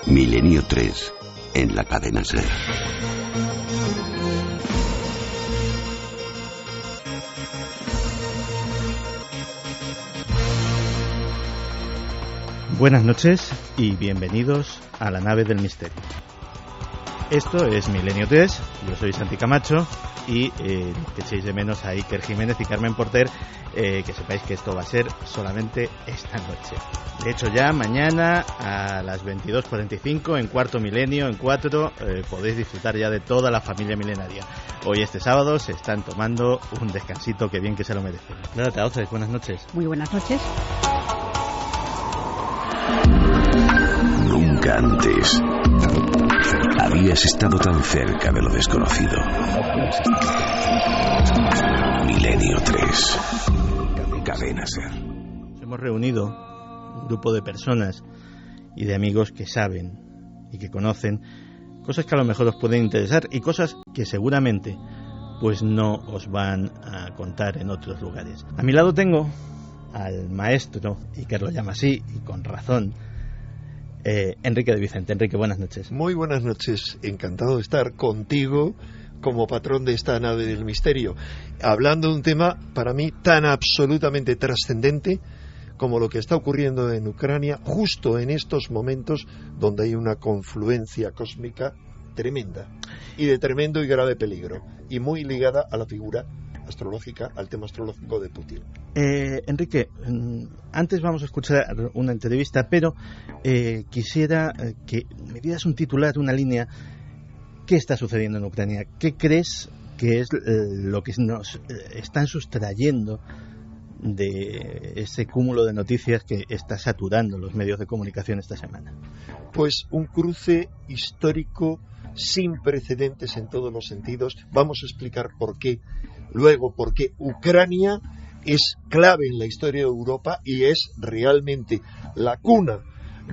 Milenio 3 en la cadena SER. Buenas noches y bienvenidos a la nave del misterio. Esto es Milenio 3, yo soy Santi Camacho y que echéis de menos a Iker Jiménez y Carmen Porter, que sepáis que esto va a ser solamente esta noche. De hecho ya mañana a las 22:45 en Cuarto Milenio, en 4, podéis disfrutar ya de toda la familia milenaria. Hoy este sábado se están tomando un descansito que bien que se lo merecen. Nada, Taosa, buenas noches. Muy buenas noches. Nunca antes habías estado tan cerca de lo desconocido. Milenio 3, cadena SER. Nos hemos reunido un grupo de personas y de amigos que saben y que conocen cosas que a lo mejor os pueden interesar y cosas que seguramente pues no os van a contar en otros lugares. A mi lado tengo al maestro, y que lo llama así y con razón, Enrique de Vicente. Enrique, buenas noches. Muy buenas noches, encantado de estar contigo como patrón de esta nave del misterio, hablando de un tema para mí tan absolutamente trascendente como lo que está ocurriendo en Ucrania justo en estos momentos donde hay una confluencia cósmica tremenda y de tremendo y grave peligro, y muy ligada a la figura astrológica, al tema astrológico de Putin. Enrique, antes vamos a escuchar una entrevista, pero quisiera que me dieras un titular, una línea. ¿Qué está sucediendo en Ucrania? ¿Qué crees que es lo que nos están sustrayendo de ese cúmulo de noticias que está saturando los medios de comunicación esta semana? Pues un cruce histórico sin precedentes en todos los sentidos. Vamos a explicar por qué. Luego, porque Ucrania es clave en la historia de Europa y es realmente la cuna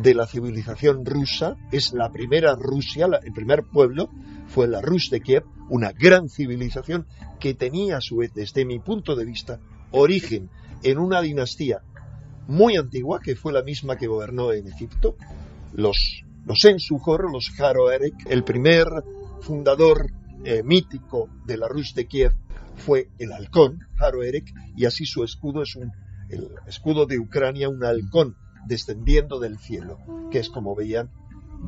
de la civilización rusa. Es la primera Rusia, el primer pueblo fue la Rus de Kiev, una gran civilización que tenía a su vez, desde mi punto de vista, origen en una dinastía muy antigua, que fue la misma que gobernó en Egipto, los Ensuhor, los Haroerek. El primer fundador mítico de la Rus de Kiev fue el halcón, Haroerek, y así su escudo es el escudo de Ucrania, un halcón descendiendo del cielo, que es como veían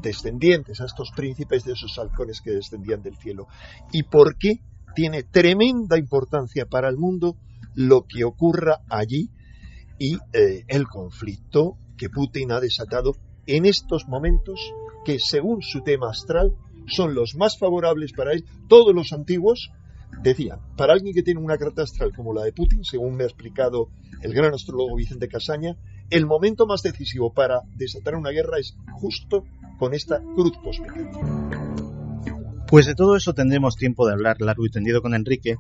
descendientes a estos príncipes de esos halcones que descendían del cielo. ¿Y por qué tiene tremenda importancia para el mundo lo que ocurra allí y el conflicto que Putin ha desatado en estos momentos, que según su tema astral son los más favorables para él? Todos los antiguos decían, para alguien que tiene una carta astral como la de Putin, según me ha explicado el gran astrólogo Vicente Casaña, el momento más decisivo para desatar una guerra es justo con esta cruz cósmica. Pues de todo eso tendremos tiempo de hablar largo y tendido con Enrique,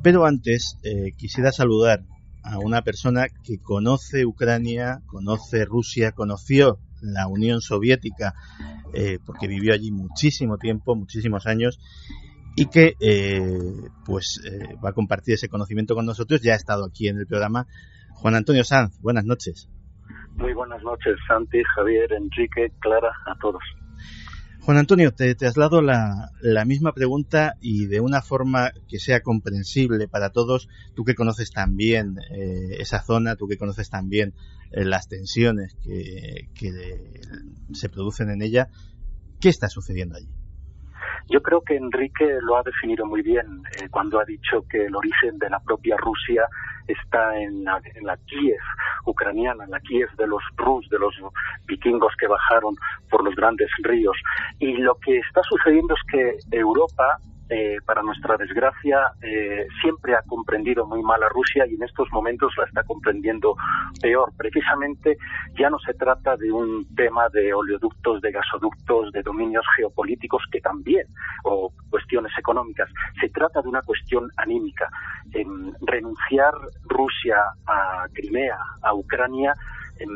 pero antes quisiera saludar a una persona que conoce Ucrania, conoce Rusia, conoció la Unión Soviética, porque vivió allí muchísimo tiempo, muchísimos años, y que va a compartir ese conocimiento con nosotros. Ya ha estado aquí en el programa. Juan Antonio Sanz, buenas noches. Muy buenas noches, Santi, Javier, Enrique, Clara, a todos. Juan Antonio, te traslado la misma pregunta y de una forma que sea comprensible para todos. Tú que conoces también esa zona, tú que conoces también las tensiones que se producen en ella, ¿qué está sucediendo allí? Yo creo que Enrique lo ha definido muy bien cuando ha dicho que el origen de la propia Rusia está en la Kiev ucraniana, en la Kiev de los Rus, de los vikingos que bajaron por los grandes ríos. Y lo que está sucediendo es que Europa, para nuestra desgracia, siempre ha comprendido muy mal a Rusia y en estos momentos la está comprendiendo peor. Precisamente ya no se trata de un tema de oleoductos, de gasoductos, de dominios geopolíticos, que también, o cuestiones económicas. Se trata de una cuestión anímica. Renunciar Rusia a Crimea, a Ucrania,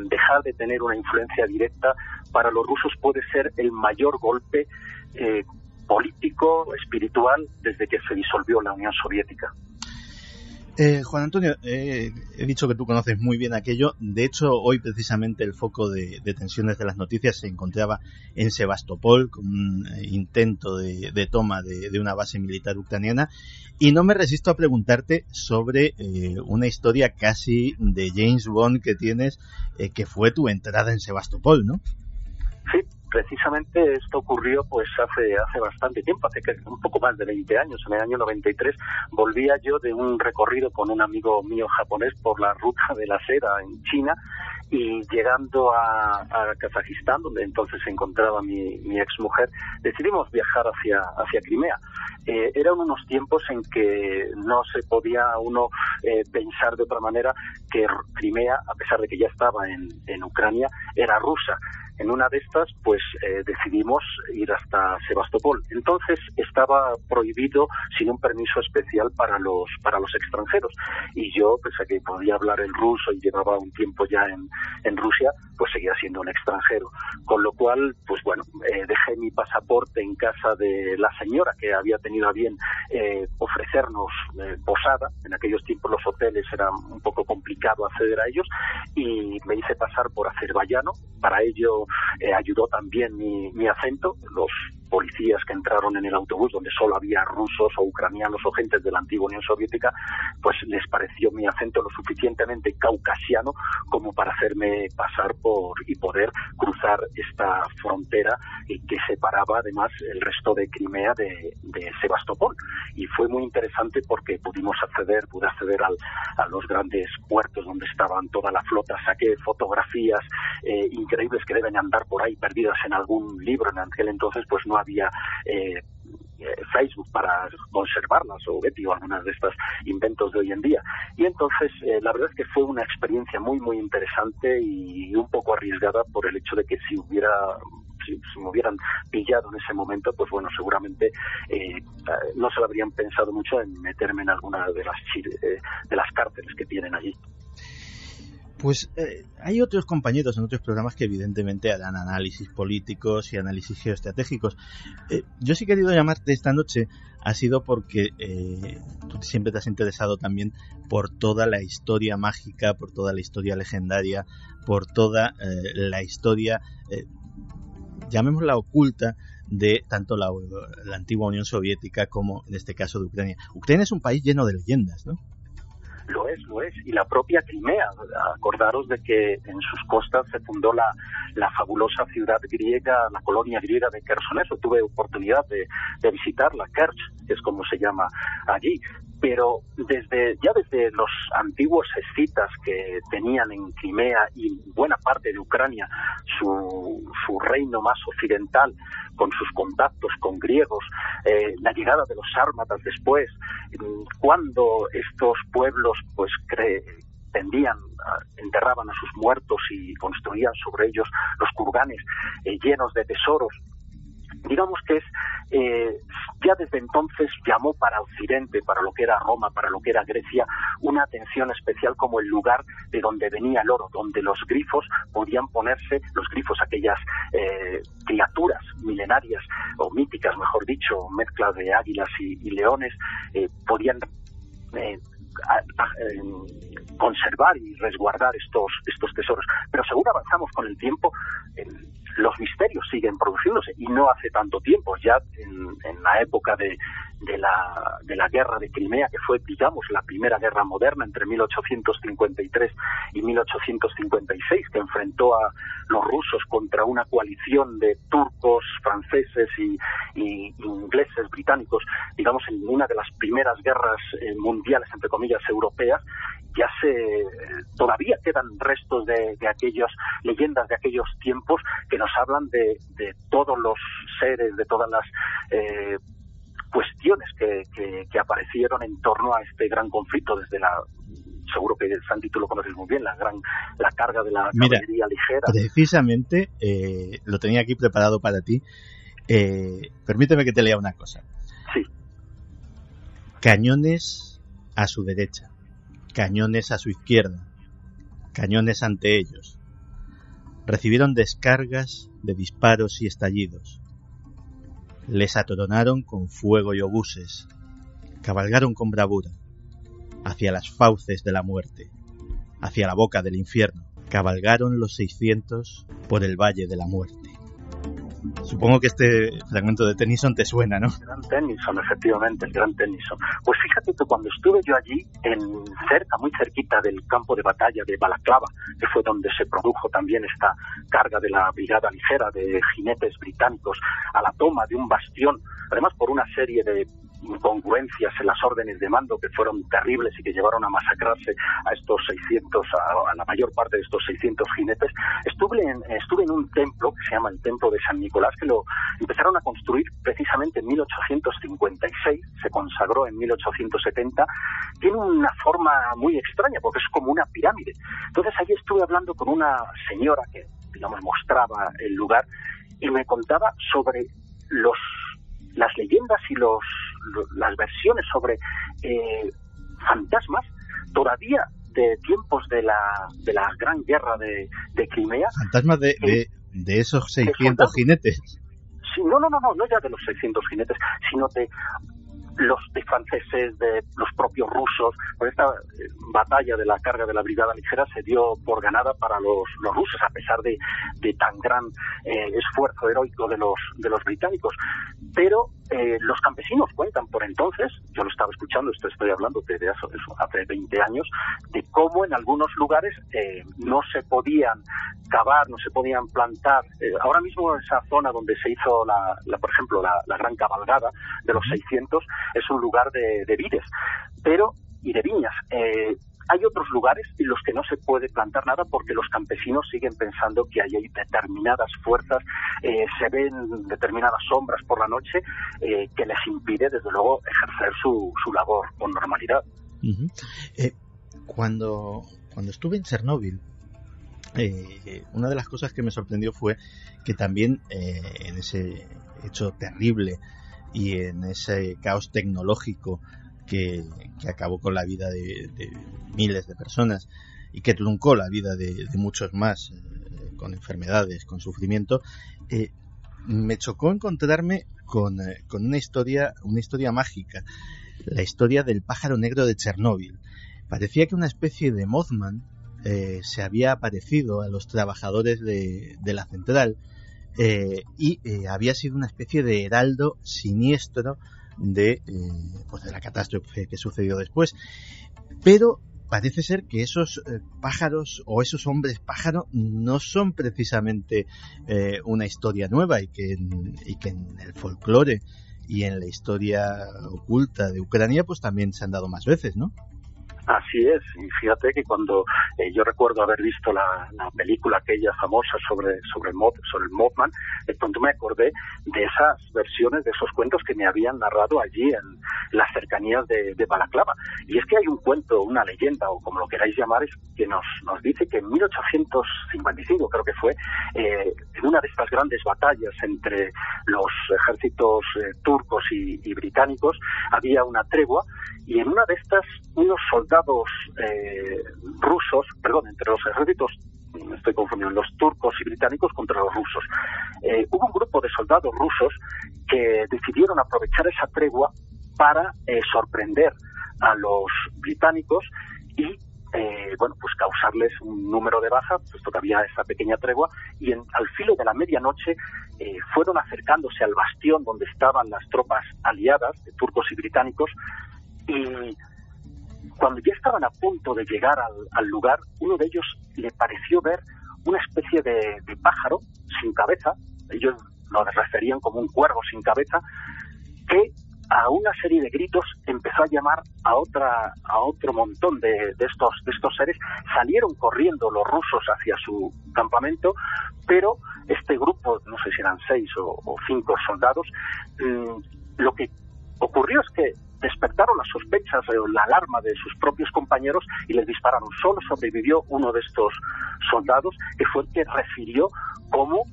dejar de tener una influencia directa, para los rusos puede ser el mayor golpe político, espiritual, desde que se disolvió la Unión Soviética. Juan Antonio, he dicho que tú conoces muy bien aquello. De hecho, hoy precisamente el foco de tensiones de las noticias se encontraba en Sebastopol, con un intento de toma de una base militar ucraniana. Y no me resisto a preguntarte sobre una historia casi de James Bond que tienes, que fue tu entrada en Sebastopol, ¿no? Sí, precisamente esto ocurrió pues hace bastante tiempo, hace un poco más de 20 años. En el año 93 volvía yo de un recorrido con un amigo mío japonés por la ruta de la seda en China, y llegando a Kazajistán, donde entonces se encontraba mi exmujer, decidimos viajar hacia Crimea. Eran unos tiempos en que no se podía uno pensar de otra manera que Crimea, a pesar de que ya estaba en Ucrania, era rusa. En una de estas, pues decidimos ir hasta Sebastopol. Entonces estaba prohibido sin un permiso especial para los extranjeros. Y yo, pese a que podía hablar el ruso y llevaba un tiempo ya en Rusia, pues seguía siendo un extranjero. Con lo cual, pues bueno, dejé mi pasaporte en casa de la señora que había tenido a bien ofrecernos posada. En aquellos tiempos los hoteles eran un poco complicado acceder a ellos, y me hice pasar por azerbaiyano. Para ello ayudó también mi acento. Los policías que entraron en el autobús, donde solo había rusos o ucranianos o gentes de la antigua Unión Soviética, pues les pareció mi acento lo suficientemente caucasiano como para hacerme pasar y poder cruzar esta frontera que separaba además el resto de Crimea de Sebastopol. Y fue muy interesante porque pude acceder a los grandes puertos donde estaban toda la flota. Saqué fotografías increíbles que deben andar por ahí perdidas en algún libro. En aquel entonces pues no había Facebook para conservarlas, o Getty, o algunas de estas inventos de hoy en día. Y entonces la verdad es que fue una experiencia muy muy interesante y un poco arriesgada por el hecho de que si me hubieran pillado en ese momento, pues bueno, seguramente no se lo habrían pensado mucho en meterme en alguna de las cárceles que tienen allí. Pues hay otros compañeros en otros programas que evidentemente harán análisis políticos y análisis geoestratégicos. Yo sí he querido llamarte esta noche, ha sido porque tú siempre te has interesado también por toda la historia mágica, por toda la historia legendaria, por toda la historia, llamémosla oculta, de tanto la antigua Unión Soviética como en este caso de Ucrania. Ucrania es un país lleno de leyendas, ¿no? Lo es. Y la propia Crimea. Acordaros de que en sus costas se fundó la fabulosa ciudad griega, la colonia griega de Quersoneso. Tuve oportunidad de visitarla, Kerch, que es como se llama allí. Pero desde los antiguos escitas que tenían en Crimea y buena parte de Ucrania su reino más occidental, con sus contactos con griegos, la llegada de los sármatas después, cuando estos pueblos pues enterraban a sus muertos y construían sobre ellos los kurganes llenos de tesoros. Digamos que ya desde entonces llamó para Occidente, para lo que era Roma, para lo que era Grecia, una atención especial como el lugar de donde venía el oro, donde los grifos podían ponerse, aquellas criaturas milenarias o míticas, mejor dicho, mezcla de águilas y leones, podían conservar y resguardar estos tesoros. Pero según avanzamos con el tiempo, los misterios siguen produciéndose, y no hace tanto tiempo, ya en la época de la guerra de Crimea, que fue, digamos, la primera guerra moderna entre 1853 y 1856, que enfrentó a los rusos contra una coalición de turcos, franceses y ingleses, británicos, digamos, en una de las primeras guerras mundiales, entre comillas, europeas. Todavía quedan restos de aquellas leyendas de aquellos tiempos que nos hablan de todos los seres, de todas las cuestiones que aparecieron en torno a este gran conflicto, seguro que Santi tú lo conoces muy bien, la carga de la caballería ligera. Precisamente lo tenía aquí preparado para ti. Permíteme que te lea una cosa. Sí. Cañones a su derecha, cañones a su izquierda, cañones ante ellos. Recibieron descargas de disparos y estallidos. Les atoronaron con fuego y obuses. Cabalgaron con bravura. hacia las fauces de la muerte, hacia la boca del infierno. Cabalgaron los 600 por el valle de la muerte. Supongo que este fragmento de Tennyson te suena, ¿no? El gran Tennyson, efectivamente, el gran Tennyson. Pues fíjate que cuando estuve yo allí, muy cerquita del campo de batalla de Balaclava, que fue donde se produjo también esta carga de la brigada ligera de jinetes británicos a la toma de un bastión, además por una serie de incongruencias en las órdenes de mando que fueron terribles y que llevaron a masacrarse a estos 600, a la mayor parte de estos 600 jinetes. Estuve en un templo que se llama el Templo de San Nicolás, que lo empezaron a construir precisamente en 1856, se consagró en 1870. Tiene una forma muy extraña porque es como una pirámide. Entonces allí estuve hablando con una señora que, digamos, mostraba el lugar y me contaba sobre las leyendas y las versiones sobre fantasmas todavía de tiempos de la Gran Guerra de Crimea. ¿Fantasmas de esos 600 jinetes? Sí, no ya de los 600 jinetes, sino de los franceses, de los propios rusos. Por esta batalla de la carga de la brigada ligera se dio por ganada para los rusos, a pesar de tan gran esfuerzo heroico de los británicos. Pero los campesinos cuentan por entonces, yo lo estaba escuchando, estoy hablando de eso hace 20 años, de cómo en algunos lugares no se podían cavar, no se podían plantar. Ahora mismo esa zona donde se hizo por ejemplo, la gran cabalgada de los 600 es un lugar de vides y de viñas. Hay otros lugares en los que no se puede plantar nada porque los campesinos siguen pensando que ahí hay determinadas fuerzas, se ven determinadas sombras por la noche que les impide, desde luego, ejercer su labor con normalidad. Cuando estuve en Chernóbil, una de las cosas que me sorprendió fue que también en ese hecho terrible y en ese caos tecnológico que acabó con la vida de miles de personas y que truncó la vida de muchos más con enfermedades, con sufrimiento, me chocó encontrarme con una historia mágica, la historia del pájaro negro de Chernóbil. Parecía que una especie de Mothman se había aparecido a los trabajadores de la central y había sido una especie de heraldo siniestro de la catástrofe que sucedió después. Pero parece ser que esos pájaros o esos hombres pájaro no son precisamente una historia nueva y que en el folclore y en la historia oculta de Ucrania pues también se han dado más veces, ¿no? Así es, y fíjate que cuando yo recuerdo haber visto la película aquella famosa sobre el Mothman, cuando me acordé de esas versiones, de esos cuentos que me habían narrado allí en las cercanías de Balaclava. Y es que hay un cuento, una leyenda, o como lo queráis llamar, que nos dice que en 1855, creo que fue, en una de estas grandes batallas entre los ejércitos turcos y británicos, había una tregua, y en una de estas unos soldados rusos, entre los ejércitos, me estoy confundiendo, los turcos y británicos contra los rusos. Hubo un grupo de soldados rusos que decidieron aprovechar esa tregua para sorprender a los británicos y causarles un número de baja, puesto que había esa pequeña tregua, y al filo de la medianoche fueron acercándose al bastión donde estaban las tropas aliadas de turcos y británicos, y cuando ya estaban a punto de llegar al lugar, uno de ellos le pareció ver una especie de pájaro sin cabeza, ellos lo referían como un cuervo sin cabeza, que a una serie de gritos empezó a llamar a otro montón de estos seres. Salieron corriendo los rusos hacia su campamento, pero este grupo, no sé si eran 6 o 5 soldados, lo que ocurrió es que despertaron las sospechas o la alarma de sus propios compañeros y les dispararon. Solo sobrevivió uno de estos soldados, que fue el que refirió cómo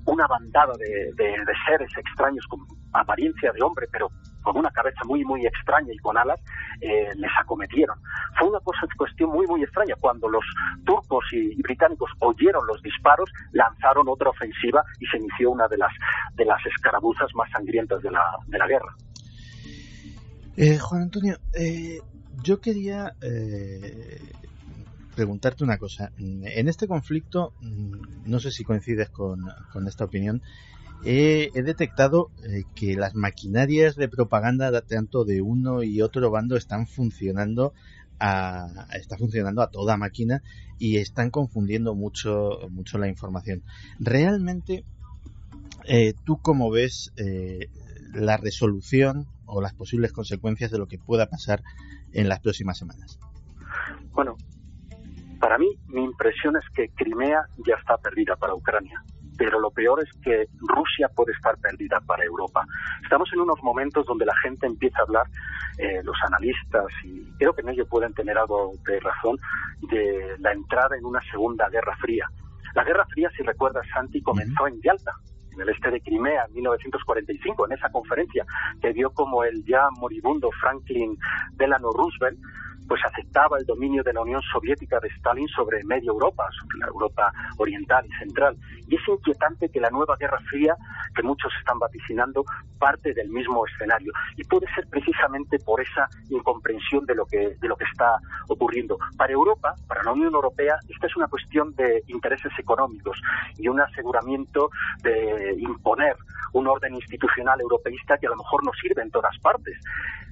una bandada de seres extraños con apariencia de hombre, pero con una cabeza muy muy extraña y con alas, les acometieron. Fue una cuestión muy muy extraña. Cuando los turcos y británicos oyeron los disparos, lanzaron otra ofensiva y se inició una de las escarabuzas más sangrientas de la guerra. Juan Antonio, Yo quería preguntarte una cosa. En este conflicto, no sé si coincides con esta opinión, he detectado que las maquinarias de propaganda tanto de uno y otro bando están funcionando a toda máquina y están confundiendo mucho la información. Realmente, ¿tú cómo ves la resolución o las posibles consecuencias de lo que pueda pasar en las próximas semanas? Bueno, para mí, mi impresión es que Crimea ya está perdida para Ucrania. Pero lo peor es que Rusia puede estar perdida para Europa. Estamos en unos momentos donde la gente empieza a hablar, los analistas, y creo que en ello pueden tener algo de razón, de la entrada en una segunda guerra fría. La guerra fría, si recuerdas, Santi, comenzó en Yalta, en el este de Crimea, en 1945, en esa conferencia que vio como el ya moribundo Franklin Delano Roosevelt pues aceptaba el dominio de la Unión Soviética de Stalin sobre media Europa, sobre la Europa oriental y central. Y es inquietante que la nueva Guerra Fría, que muchos están vaticinando, parte del mismo escenario. Y puede ser precisamente por esa incomprensión de lo que está ocurriendo. Para Europa, para la Unión Europea, esta es una cuestión de intereses económicos y un aseguramiento de imponer un orden institucional europeísta que a lo mejor no sirve en todas partes.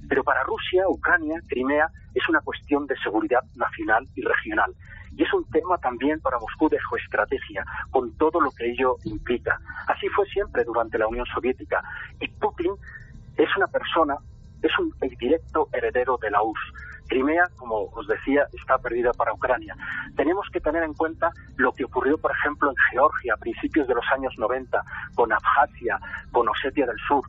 Pero para Rusia, Ucrania, Crimea, es una cuestión de seguridad nacional y regional. Y es un tema también para Moscú de geoestrategia, con todo lo que ello implica. Así fue siempre durante la Unión Soviética. Y Putin es una persona, es el directo heredero de la URSS. Crimea, como os decía, está perdida para Ucrania. Tenemos que tener en cuenta lo que ocurrió, por ejemplo, en Georgia a principios de los años 90, con Abjasia, con Osetia del Sur.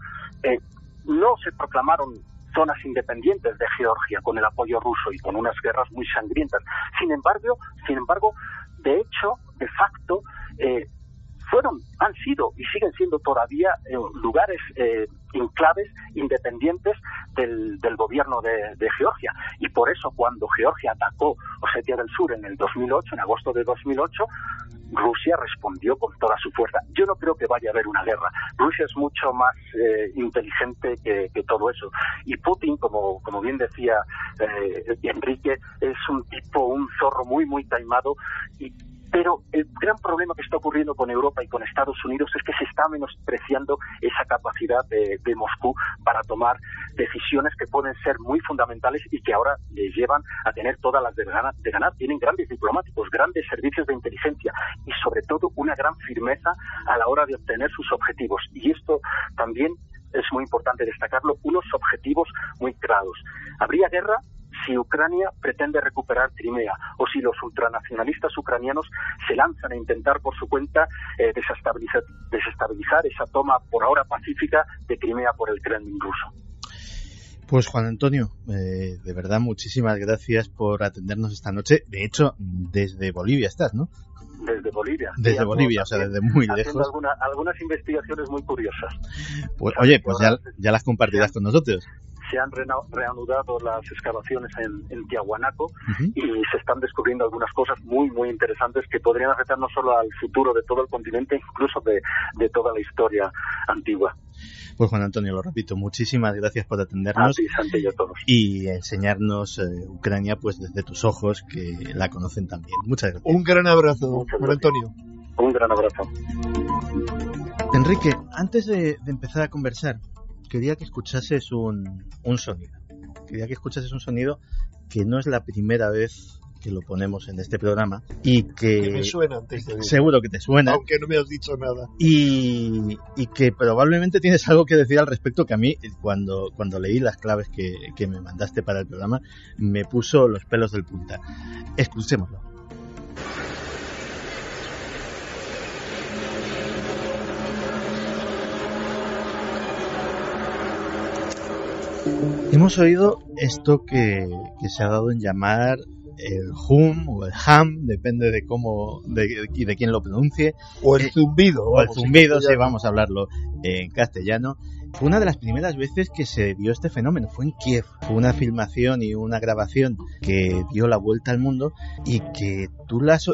No se proclamaron zonas independientes de Georgia con el apoyo ruso y con unas guerras muy sangrientas. Sin embargo, de hecho, de facto, han sido y siguen siendo todavía lugares enclaves independientes del gobierno de Georgia. Y por eso, cuando Georgia atacó Osetia del Sur en el 2008, en agosto de 2008, Rusia respondió con toda su fuerza. Yo no creo que vaya a haber una guerra. Rusia es mucho más inteligente que todo eso. Y Putin, como bien decía Enrique, es un zorro muy, muy taimado. Pero el gran problema que está ocurriendo con Europa y con Estados Unidos es que se está menospreciando esa capacidad de Moscú para tomar decisiones que pueden ser muy fundamentales y que ahora les llevan a tener todas las de ganar. Tienen grandes diplomáticos, grandes servicios de inteligencia y sobre todo una gran firmeza a la hora de obtener sus objetivos. Y esto también es muy importante destacarlo, unos objetivos muy claros. ¿Habría guerra si Ucrania pretende recuperar Crimea o si los ultranacionalistas ucranianos se lanzan a intentar por su cuenta desestabilizar esa toma por ahora pacífica de Crimea por el Kremlin ruso? Pues Juan Antonio, de verdad muchísimas gracias por atendernos esta noche. De hecho, desde Bolivia estás, ¿no? Desde Bolivia. Desde Bolivia, o sea, desde muy lejos. Algunas investigaciones muy curiosas. Pues oye, pues ya las compartirás con nosotros. Se han reanudado las excavaciones en Tiahuanaco y se están descubriendo algunas cosas muy, muy interesantes que podrían afectar no solo al futuro de todo el continente, incluso de toda la historia antigua. Pues Juan Antonio, lo repito, muchísimas gracias por atendernos y enseñarnos Ucrania pues desde tus ojos, que la conocen también. Muchas gracias. Un gran abrazo, Juan Antonio. Un gran abrazo. Enrique, antes de empezar a conversar, quería que escuchases un sonido. Quería que escuchases un sonido que no es la primera vez que lo ponemos en este programa y que me suena antes de seguro que te suena, aunque no me has dicho nada, y que probablemente tienes algo que decir al respecto, que a mí cuando leí las claves que me mandaste para el programa me puso los pelos del punta. Escuchémoslo. Hemos oído esto que se ha dado en llamar el hum o el ham, depende de cómo y de quién lo pronuncie, o el zumbido, o el zumbido, sí, vamos a hablarlo en castellano. Fue una de las primeras veces que se dio este fenómeno, fue en Kiev. Fue una filmación y una grabación que dio la vuelta al mundo y que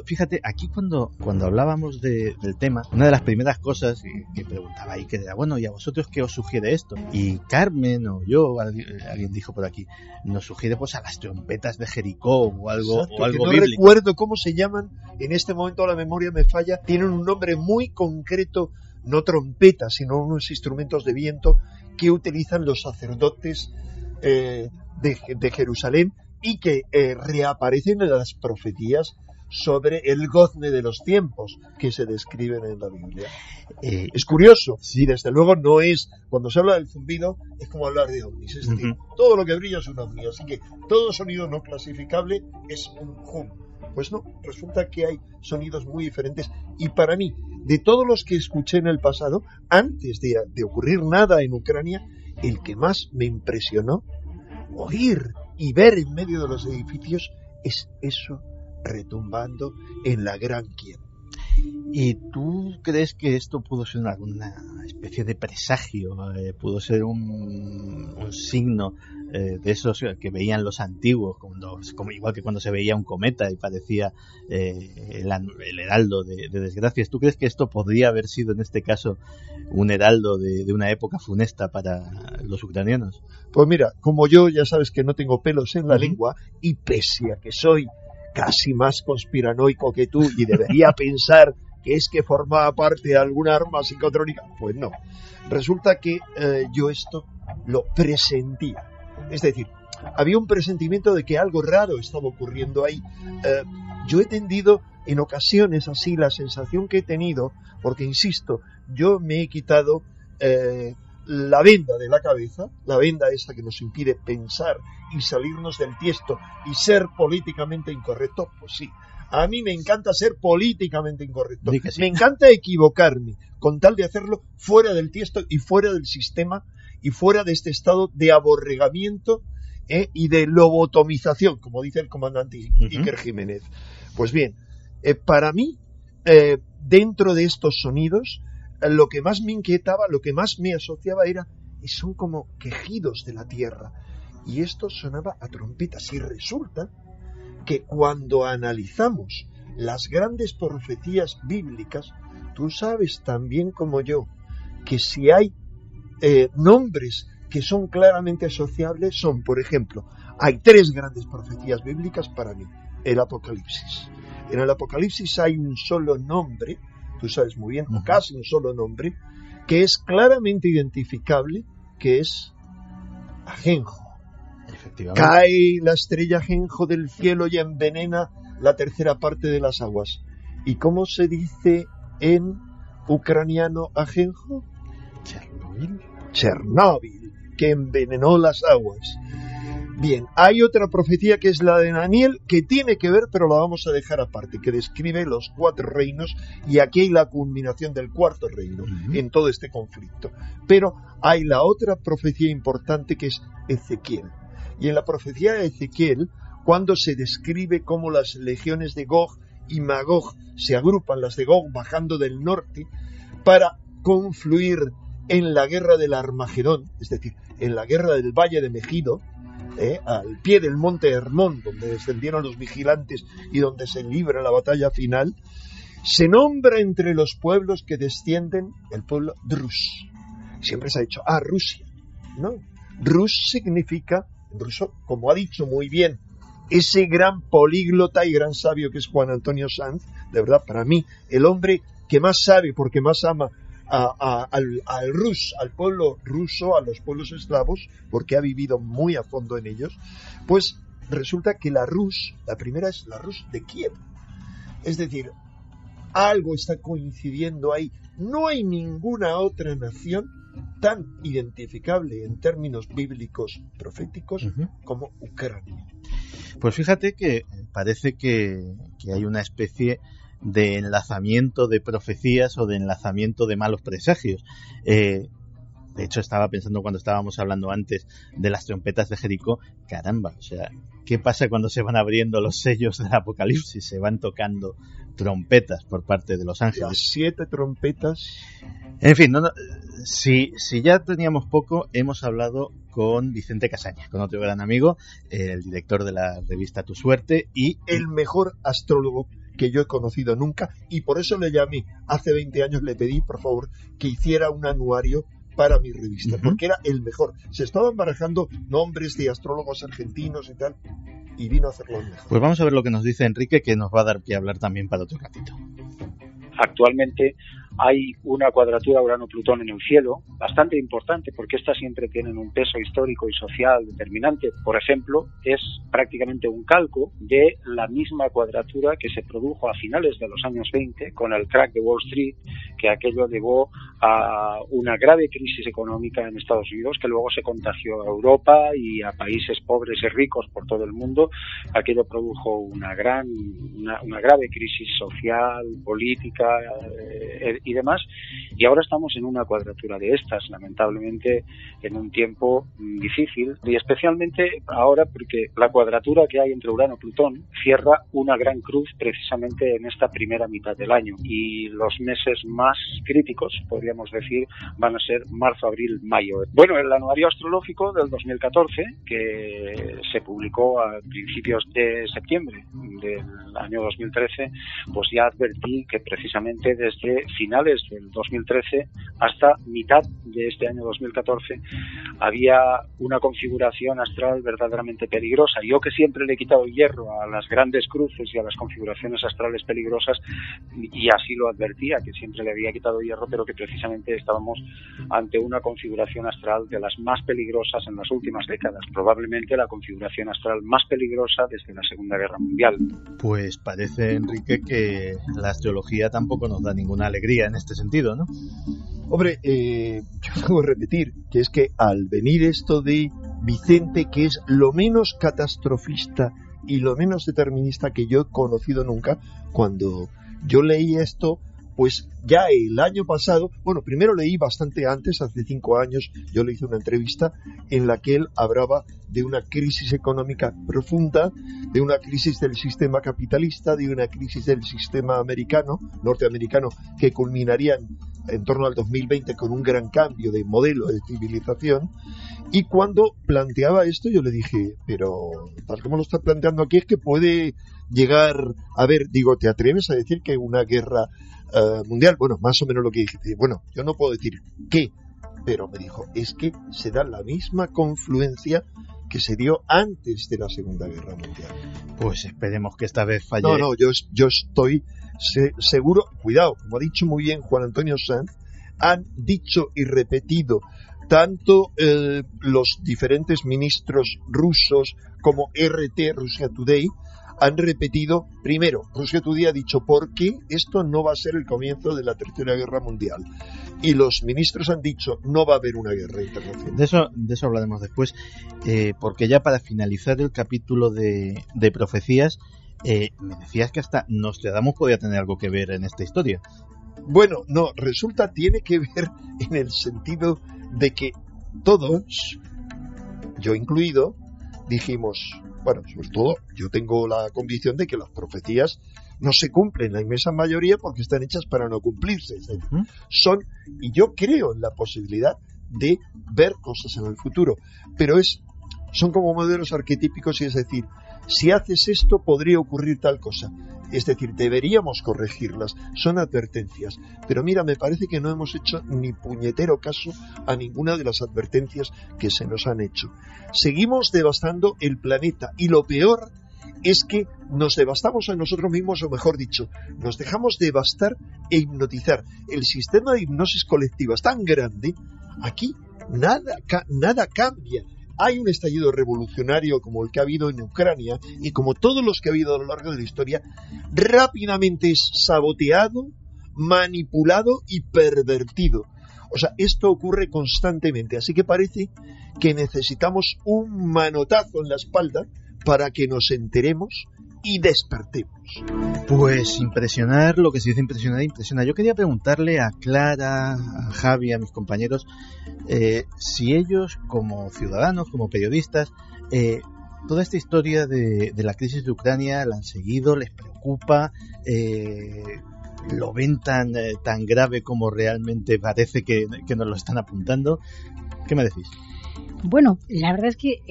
fíjate, aquí cuando hablábamos del tema, una de las primeras cosas que preguntaba ahí, que era, bueno, ¿y a vosotros qué os sugiere esto? Y Carmen o yo, alguien dijo por aquí, nos sugiere pues a las trompetas de Jericó o algo, exacto, o algo no bíblico. Recuerdo cómo se llaman, en este momento la memoria me falla, tienen un nombre muy concreto, no trompetas, sino unos instrumentos de viento que utilizan los sacerdotes de Jerusalén y que reaparecen en las profecías sobre el gozne de los tiempos que se describen en la Biblia. Es curioso, sí, desde luego no es, cuando se habla del zumbido, es como hablar de ovnis, es decir, todo lo que brilla es un ovni, así que todo sonido no clasificable es un hum. Pues no, resulta que hay sonidos muy diferentes y para mí, de todos los que escuché en el pasado, antes de ocurrir nada en Ucrania, el que más me impresionó oír y ver en medio de los edificios es eso retumbando en la Gran Kiev. ¿Y tú crees que esto pudo ser alguna especie de presagio? ¿Pudo ser un signo de esos que veían los antiguos, como igual que cuando se veía un cometa y parecía el heraldo de desgracias? ¿Tú crees que esto podría haber sido en este caso un heraldo de una época funesta para los ucranianos? Pues mira, como yo ya sabes que no tengo pelos en la lengua y pese a que soy casi más conspiranoico que tú y debería pensar que es que formaba parte de alguna arma psicotrónica, pues no. Resulta que yo esto lo presentía. Es decir, había un presentimiento de que algo raro estaba ocurriendo ahí. Yo he tenido en ocasiones así la sensación que he tenido, porque insisto, yo me he quitado la venda de la cabeza, la venda esa que nos impide pensar y salirnos del tiesto y ser políticamente incorrecto, pues sí. A mí me encanta ser políticamente incorrecto. Sí. Me encanta equivocarme con tal de hacerlo fuera del tiesto y fuera del sistema y fuera de este estado de aborregamiento y de lobotomización, como dice el comandante Iker Jiménez. Pues bien, para mí, dentro de estos sonidos, lo que más me inquietaba, lo que más me asociaba son como quejidos de la tierra. Y esto sonaba a trompetas. Y resulta que cuando analizamos las grandes profecías bíblicas, tú sabes tan bien como yo que si hay nombres que son claramente asociables, son, por ejemplo, hay 3 grandes profecías bíblicas para mí. El Apocalipsis. En el Apocalipsis hay un solo nombre, tú sabes muy bien, casi un solo nombre, que es claramente identificable, que es Ajenjo. Cae la estrella Ajenjo del cielo y envenena la tercera parte de las aguas. ¿Y cómo se dice en ucraniano Ajenjo? Chernóbil, que envenenó las aguas. Bien, hay otra profecía que es la de Daniel, que tiene que ver, pero la vamos a dejar aparte, que describe los 4 reinos, y aquí hay la culminación del 4º reino en todo este conflicto. Pero hay la otra profecía importante que es Ezequiel. Y en la profecía de Ezequiel, cuando se describe cómo las legiones de Gog y Magog se agrupan, las de Gog bajando del norte, para confluir en la guerra del Armagedón, es decir, en la guerra del Valle de Megido, al pie del monte Hermón, donde descendieron los vigilantes y donde se libra la batalla final, se nombra entre los pueblos que descienden el pueblo Drus. Siempre se ha dicho, Rusia. No, Rus significa, en ruso, como ha dicho muy bien ese gran políglota y gran sabio que es Juan Antonio Sanz, de verdad, para mí, el hombre que más sabe porque más ama al Rus, al pueblo ruso, a los pueblos eslavos, porque ha vivido muy a fondo en ellos, pues resulta que la primera es la Rus de Kiev. Es decir, algo está coincidiendo ahí. No hay ninguna otra nación tan identificable en términos bíblicos proféticos como Ucrania. Pues fíjate que parece que hay una especie de enlazamiento de profecías o de enlazamiento de malos presagios. De hecho, estaba pensando cuando estábamos hablando antes de las trompetas de Jericó, caramba, o sea, ¿qué pasa cuando se van abriendo los sellos del Apocalipsis? Se van tocando trompetas por parte de los ángeles. Las 7 trompetas. En fin, si ya teníamos poco, hemos hablado con Vicente Casaña, con otro gran amigo, el director de la revista Tu Suerte y el mejor astrólogo que yo he conocido nunca, y por eso le llamé, hace 20 años le pedí, por favor, que hiciera un anuario para mi revista, porque era el mejor. Se estaban barajando nombres de astrólogos argentinos y tal, y vino a hacerlo el mejor. Pues vamos a ver lo que nos dice Enrique, que nos va a dar que hablar también para otro ratito. Actualmente hay una cuadratura Urano-Plutón en el cielo bastante importante, porque estas siempre tienen un peso histórico y social determinante. Por ejemplo, es prácticamente un calco de la misma cuadratura que se produjo a finales de los años 20 con el crack de Wall Street, que aquello llevó a una grave crisis económica en Estados Unidos, que luego se contagió a Europa y a países pobres y ricos por todo el mundo. Aquello produjo una grave crisis social, política y demás, y ahora estamos en una cuadratura de estas, lamentablemente en un tiempo difícil, y especialmente ahora porque la cuadratura que hay entre Urano y Plutón cierra una gran cruz precisamente en esta primera mitad del año, y los meses más críticos, podríamos decir, van a ser marzo, abril, mayo. Bueno, el anuario astrológico del 2014, que se publicó a principios de septiembre del año 2013, pues ya advertí que precisamente desde finales del 2013 hasta mitad de este año 2014 había una configuración astral verdaderamente peligrosa. Yo, que siempre le he quitado hierro a las grandes cruces y a las configuraciones astrales peligrosas, y así lo advertía, que siempre le había quitado hierro, pero que precisamente estábamos ante una configuración astral de las más peligrosas en las últimas décadas, probablemente la configuración astral más peligrosa desde la Segunda Guerra Mundial. Pues parece, Enrique, que la astrología tampoco nos da ninguna alegría en este sentido, ¿no? Hombre, yo debo repetir que es que al venir esto de Vicente, que es lo menos catastrofista y lo menos determinista que yo he conocido nunca, cuando yo leí esto, pues ya el año pasado, bueno, primero leí bastante antes, hace 5 años, yo le hice una entrevista en la que él hablaba de una crisis económica profunda, de una crisis del sistema capitalista, de una crisis del sistema norteamericano, que culminarían en torno al 2020 con un gran cambio de modelo de civilización. Y cuando planteaba esto, yo le dije, pero tal como lo está planteando aquí, es que puede llegar a ver, digo, ¿te atreves a decir que una guerra mundial? Bueno, más o menos lo que dije. Bueno, yo no puedo decir qué, pero me dijo, es que se da la misma confluencia que se dio antes de la Segunda Guerra Mundial. Pues esperemos que esta vez falle. No, yo estoy seguro, cuidado, como ha dicho muy bien Juan Antonio Sanz, han dicho y repetido tanto los diferentes ministros rusos como RT, Russia Today, han repetido, primero, Russia Today ha dicho por qué esto no va a ser el comienzo de la Tercera Guerra Mundial. Y los ministros han dicho, no va a haber una guerra internacional. De eso hablaremos después, porque ya para finalizar el capítulo de profecías, me decías que hasta Nostradamus podía tener algo que ver en esta historia. Bueno, no, resulta tiene que ver en el sentido de que todos, yo incluido, dijimos, bueno, sobre todo yo tengo la convicción de que las profecías no se cumplen la inmensa mayoría porque están hechas para no cumplirse. Y yo creo en la posibilidad de ver cosas en el futuro, pero son como modelos arquetípicos, y es decir, si haces esto podría ocurrir tal cosa, es decir, deberíamos corregirlas, son advertencias, pero mira, me parece que no hemos hecho ni puñetero caso a ninguna de las advertencias que se nos han hecho. Seguimos devastando el planeta, y lo peor es que nos devastamos a nosotros mismos, o mejor dicho, nos dejamos devastar e hipnotizar. El sistema de hipnosis colectiva es tan grande, aquí nada cambia. Hay un estallido revolucionario como el que ha habido en Ucrania, y como todos los que ha habido a lo largo de la historia, rápidamente es saboteado, manipulado y pervertido. O sea, esto ocurre constantemente, así que parece que necesitamos un manotazo en la espalda para que nos enteremos y despertemos. Pues impresionar, lo que se dice impresionar, impresiona. Yo quería preguntarle a Clara, a Javi, a mis compañeros, si ellos, como ciudadanos, como periodistas, toda esta historia de la crisis de Ucrania la han seguido, les preocupa, lo ven tan grave como realmente parece que nos lo están apuntando. ¿Qué me decís? Bueno, la verdad es que,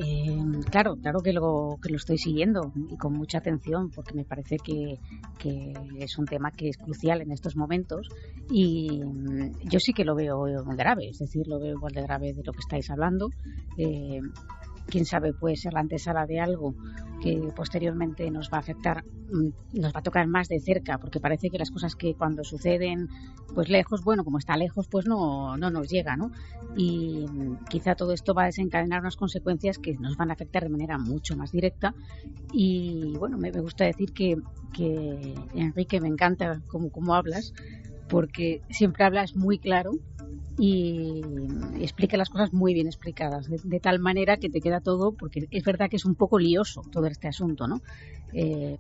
claro que lo estoy siguiendo y con mucha atención, porque me parece que es un tema que es crucial en estos momentos, y yo sí que lo veo grave, es decir, lo veo igual de grave de lo que estáis hablando. Quién sabe, puede ser la antesala de algo que posteriormente nos va a afectar, nos va a tocar más de cerca, porque parece que las cosas que cuando suceden pues lejos, bueno, como está lejos, pues no nos llega, ¿no? Y quizá todo esto va a desencadenar unas consecuencias que nos van a afectar de manera mucho más directa. Y bueno, me gusta decir que Enrique, me encanta cómo hablas, porque siempre hablas muy claro y explica las cosas muy bien explicadas, de tal manera que te queda todo, porque es verdad que es un poco lioso todo este asunto, ¿no?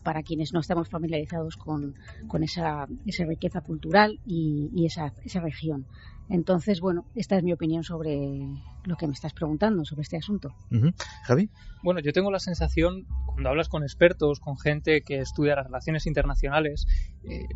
Para quienes no estamos familiarizados con esa riqueza cultural y esa región. Entonces, bueno, esta es mi opinión sobre lo que me estás preguntando, sobre este asunto. Uh-huh. ¿Javi? Bueno, yo tengo la sensación, cuando hablas con expertos, con gente que estudia las relaciones internacionales,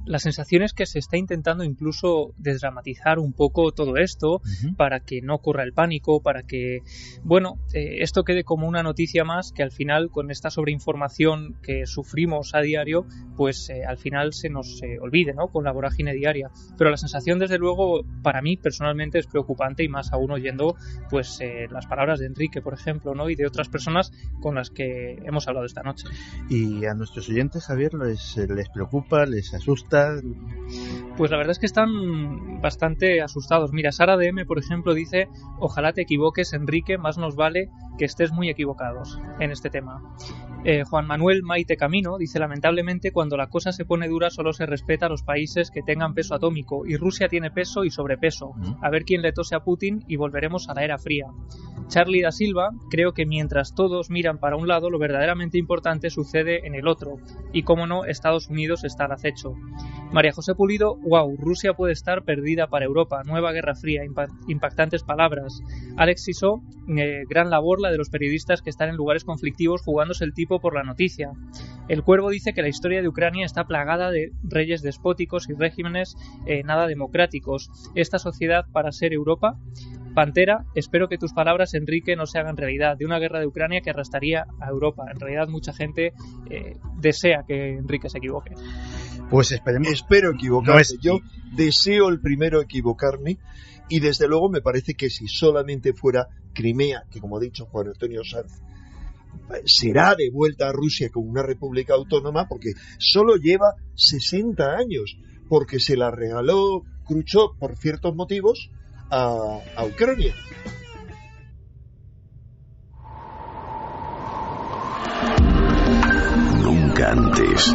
la sensación es que se está intentando incluso desdramatizar un poco todo esto, uh-huh, para que no ocurra el pánico, para que, bueno, esto quede como una noticia más que al final, con esta sobreinformación que sufrimos a diario, pues al final se nos olvide, ¿no?, con la vorágine diaria. Pero la sensación, desde luego, para mí personalmente es preocupante, y más aún oyendo pues las palabras de Enrique, por ejemplo, ¿no?, y de otras personas con las que hemos hablado esta noche. ¿Y a nuestros oyentes, Javier, les preocupa, les asusta? Pues la verdad es que están bastante asustados. Mira, Sara DM, por ejemplo, dice: ojalá te equivoques, Enrique, más nos vale que estés muy equivocados en este tema. Juan Manuel Maite Camino dice: lamentablemente, cuando la cosa se pone dura solo se respeta a los países que tengan peso atómico, y Rusia tiene peso y sobrepeso. A ver quién le tose a Putin y volveremos a la era fría. Charlie da Silva: creo que mientras todos miran para un lado, lo verdaderamente importante sucede en el otro, y como no, Estados Unidos está al acecho. María José Pulido: wow, Rusia puede estar perdida para Europa, nueva guerra fría, impactantes palabras. Alex Sisó: gran labor la de los periodistas que están en lugares conflictivos jugándose el tipo por la noticia. El Cuervo dice que la historia de Ucrania está plagada de reyes despóticos y regímenes nada democráticos. ¿Esta sociedad para ser Europa? Pantera: espero que tus palabras, Enrique, no se hagan realidad, de una guerra de Ucrania que arrastraría a Europa. En realidad mucha gente desea que Enrique se equivoque. Pues esperemos. Espero equivocarme. Yo deseo el primero equivocarme, y desde luego me parece que si solamente fuera Crimea, que como ha dicho Juan Antonio Sanz, será devuelta a Rusia como una república autónoma, porque solo lleva 60 años, porque se la regaló Khrushchev por ciertos motivos a Ucrania. Nunca antes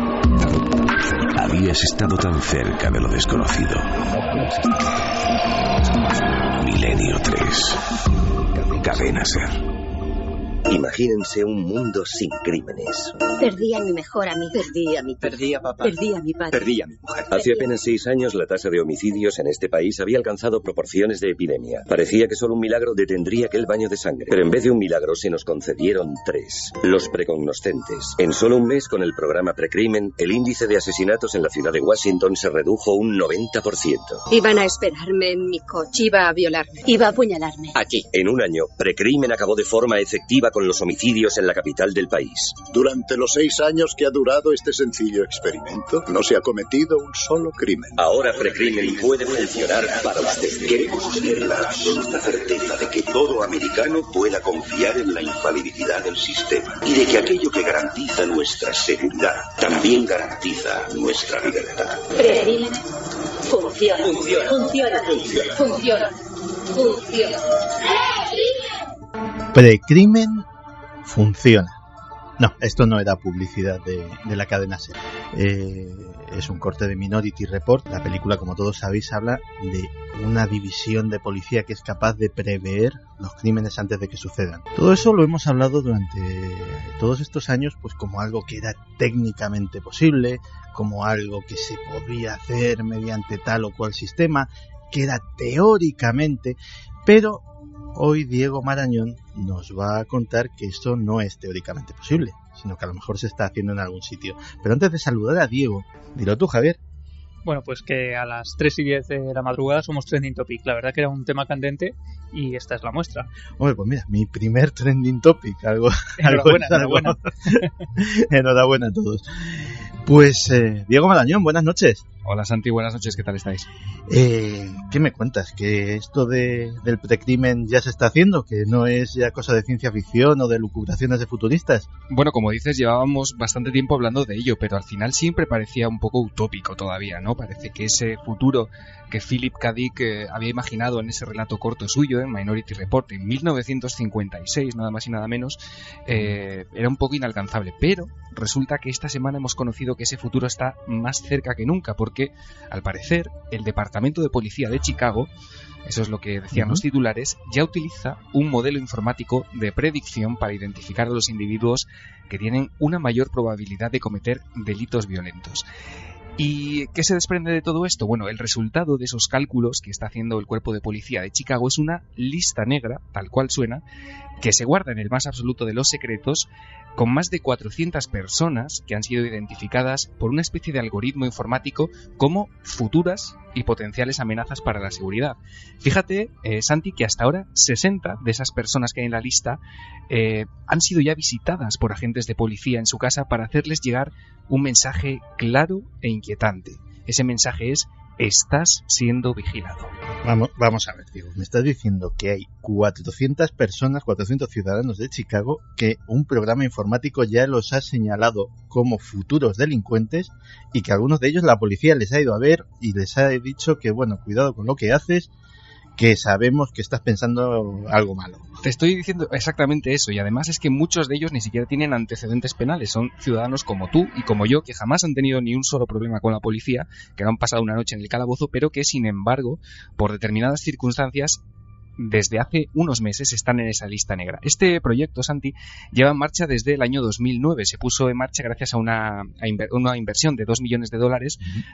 habías estado tan cerca de lo desconocido. Milenio 3. Cadena Ser. Imagínense un mundo sin crímenes. Perdí a mi mejor amigo. Perdí a papá. Perdí a mi padre. Perdí a mi mujer. Hace apenas 6 años la tasa de homicidios en este país había alcanzado proporciones de epidemia. Parecía que solo un milagro detendría aquel baño de sangre. Pero en vez de un milagro se nos concedieron 3. Los precognoscentes. En solo un mes, con el programa Precrimen, el índice de asesinatos en la ciudad de Washington se redujo un 90%. Iban a esperarme en mi coche. Iba a violarme. Iba a apuñalarme. Aquí. En un año, Precrimen acabó de forma efectiva con los homicidios en la capital del país. Durante los 6 años que ha durado este sencillo experimento, no se ha cometido un solo crimen. Ahora Precrimen puede funcionar para usted. Queremos tener la absoluta certeza de que todo americano pueda confiar en la infalibilidad del sistema y de que aquello que garantiza nuestra seguridad también garantiza nuestra libertad. Precrimen funciona. Funciona. Precrimen funciona. No, esto no era publicidad de la cadena SER. Es un corte de Minority Report. La película, como todos sabéis, habla de una división de policía que es capaz de prever los crímenes antes de que sucedan. Todo eso lo hemos hablado durante todos estos años, pues como algo que era técnicamente posible, como algo que se podía hacer mediante tal o cual sistema, que era teóricamente, pero hoy Diego Marañón nos va a contar que esto no es teóricamente posible, sino que a lo mejor se está haciendo en algún sitio. Pero antes de saludar a Diego, dilo tú, Javier. Bueno, pues que a las 3:10 de la madrugada somos Trending Topic. La verdad que era un tema candente y esta es la muestra. Hombre, pues mira, mi primer Trending Topic. Enhorabuena. Enhorabuena a todos. Pues, Diego Marañón, buenas noches. Hola Santi, buenas noches, ¿qué tal estáis? ¿Qué me cuentas? ¿Que esto del precrimen ya se está haciendo? ¿Que no es ya cosa de ciencia ficción o de lucubraciones de futuristas? Bueno, como dices, llevábamos bastante tiempo hablando de ello, pero al final siempre parecía un poco utópico todavía, ¿no? Parece que ese futuro que Philip K. Dick había imaginado en ese relato corto suyo, en Minority Report, en 1956, nada más y nada menos, era un poco inalcanzable. Pero resulta que esta semana hemos conocido que ese futuro está más cerca que nunca, porque, al parecer, el Departamento de Policía de Chicago, eso es lo que decían los titulares, ya utiliza un modelo informático de predicción para identificar a los individuos que tienen una mayor probabilidad de cometer delitos violentos. ¿Y qué se desprende de todo esto? Bueno, el resultado de esos cálculos que está haciendo el Cuerpo de Policía de Chicago es una lista negra, tal cual suena, que se guarda en el más absoluto de los secretos, con más de 400 personas que han sido identificadas por una especie de algoritmo informático como futuras y potenciales amenazas para la seguridad. Fíjate, Santi, que hasta ahora 60 de esas personas que hay en la lista han sido ya visitadas por agentes de policía en su casa para hacerles llegar un mensaje claro e inquietante. Ese mensaje es: estás siendo vigilado. Vamos a ver, Diego, me estás diciendo que hay 400 personas, 400 ciudadanos de Chicago que un programa informático ya los ha señalado como futuros delincuentes y que algunos de ellos la policía les ha ido a ver y les ha dicho que, bueno, cuidado con lo que haces, que sabemos que estás pensando algo malo. Te estoy diciendo exactamente eso, y además es que muchos de ellos ni siquiera tienen antecedentes penales, son ciudadanos como tú y como yo, que jamás han tenido ni un solo problema con la policía, que no han pasado una noche en el calabozo, pero que sin embargo, por determinadas circunstancias, desde hace unos meses están en esa lista negra. Este proyecto, Santi, lleva en marcha desde el año 2009. Se puso en marcha gracias a una inversión de $2 millones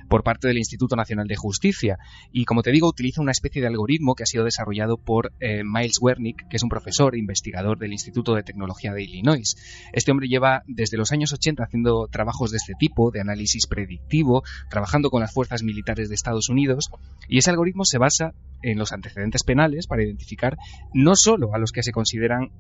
por parte del Instituto Nacional de Justicia. Y, como te digo, utiliza una especie de algoritmo que ha sido desarrollado por Miles Wernick, que es un profesor e investigador del Instituto de Tecnología de Illinois. Este hombre lleva desde los años 80 haciendo trabajos de este tipo, de análisis predictivo, trabajando con las fuerzas militares de Estados Unidos, y ese algoritmo se basa en los antecedentes penales para identificar no solo a los que se consideran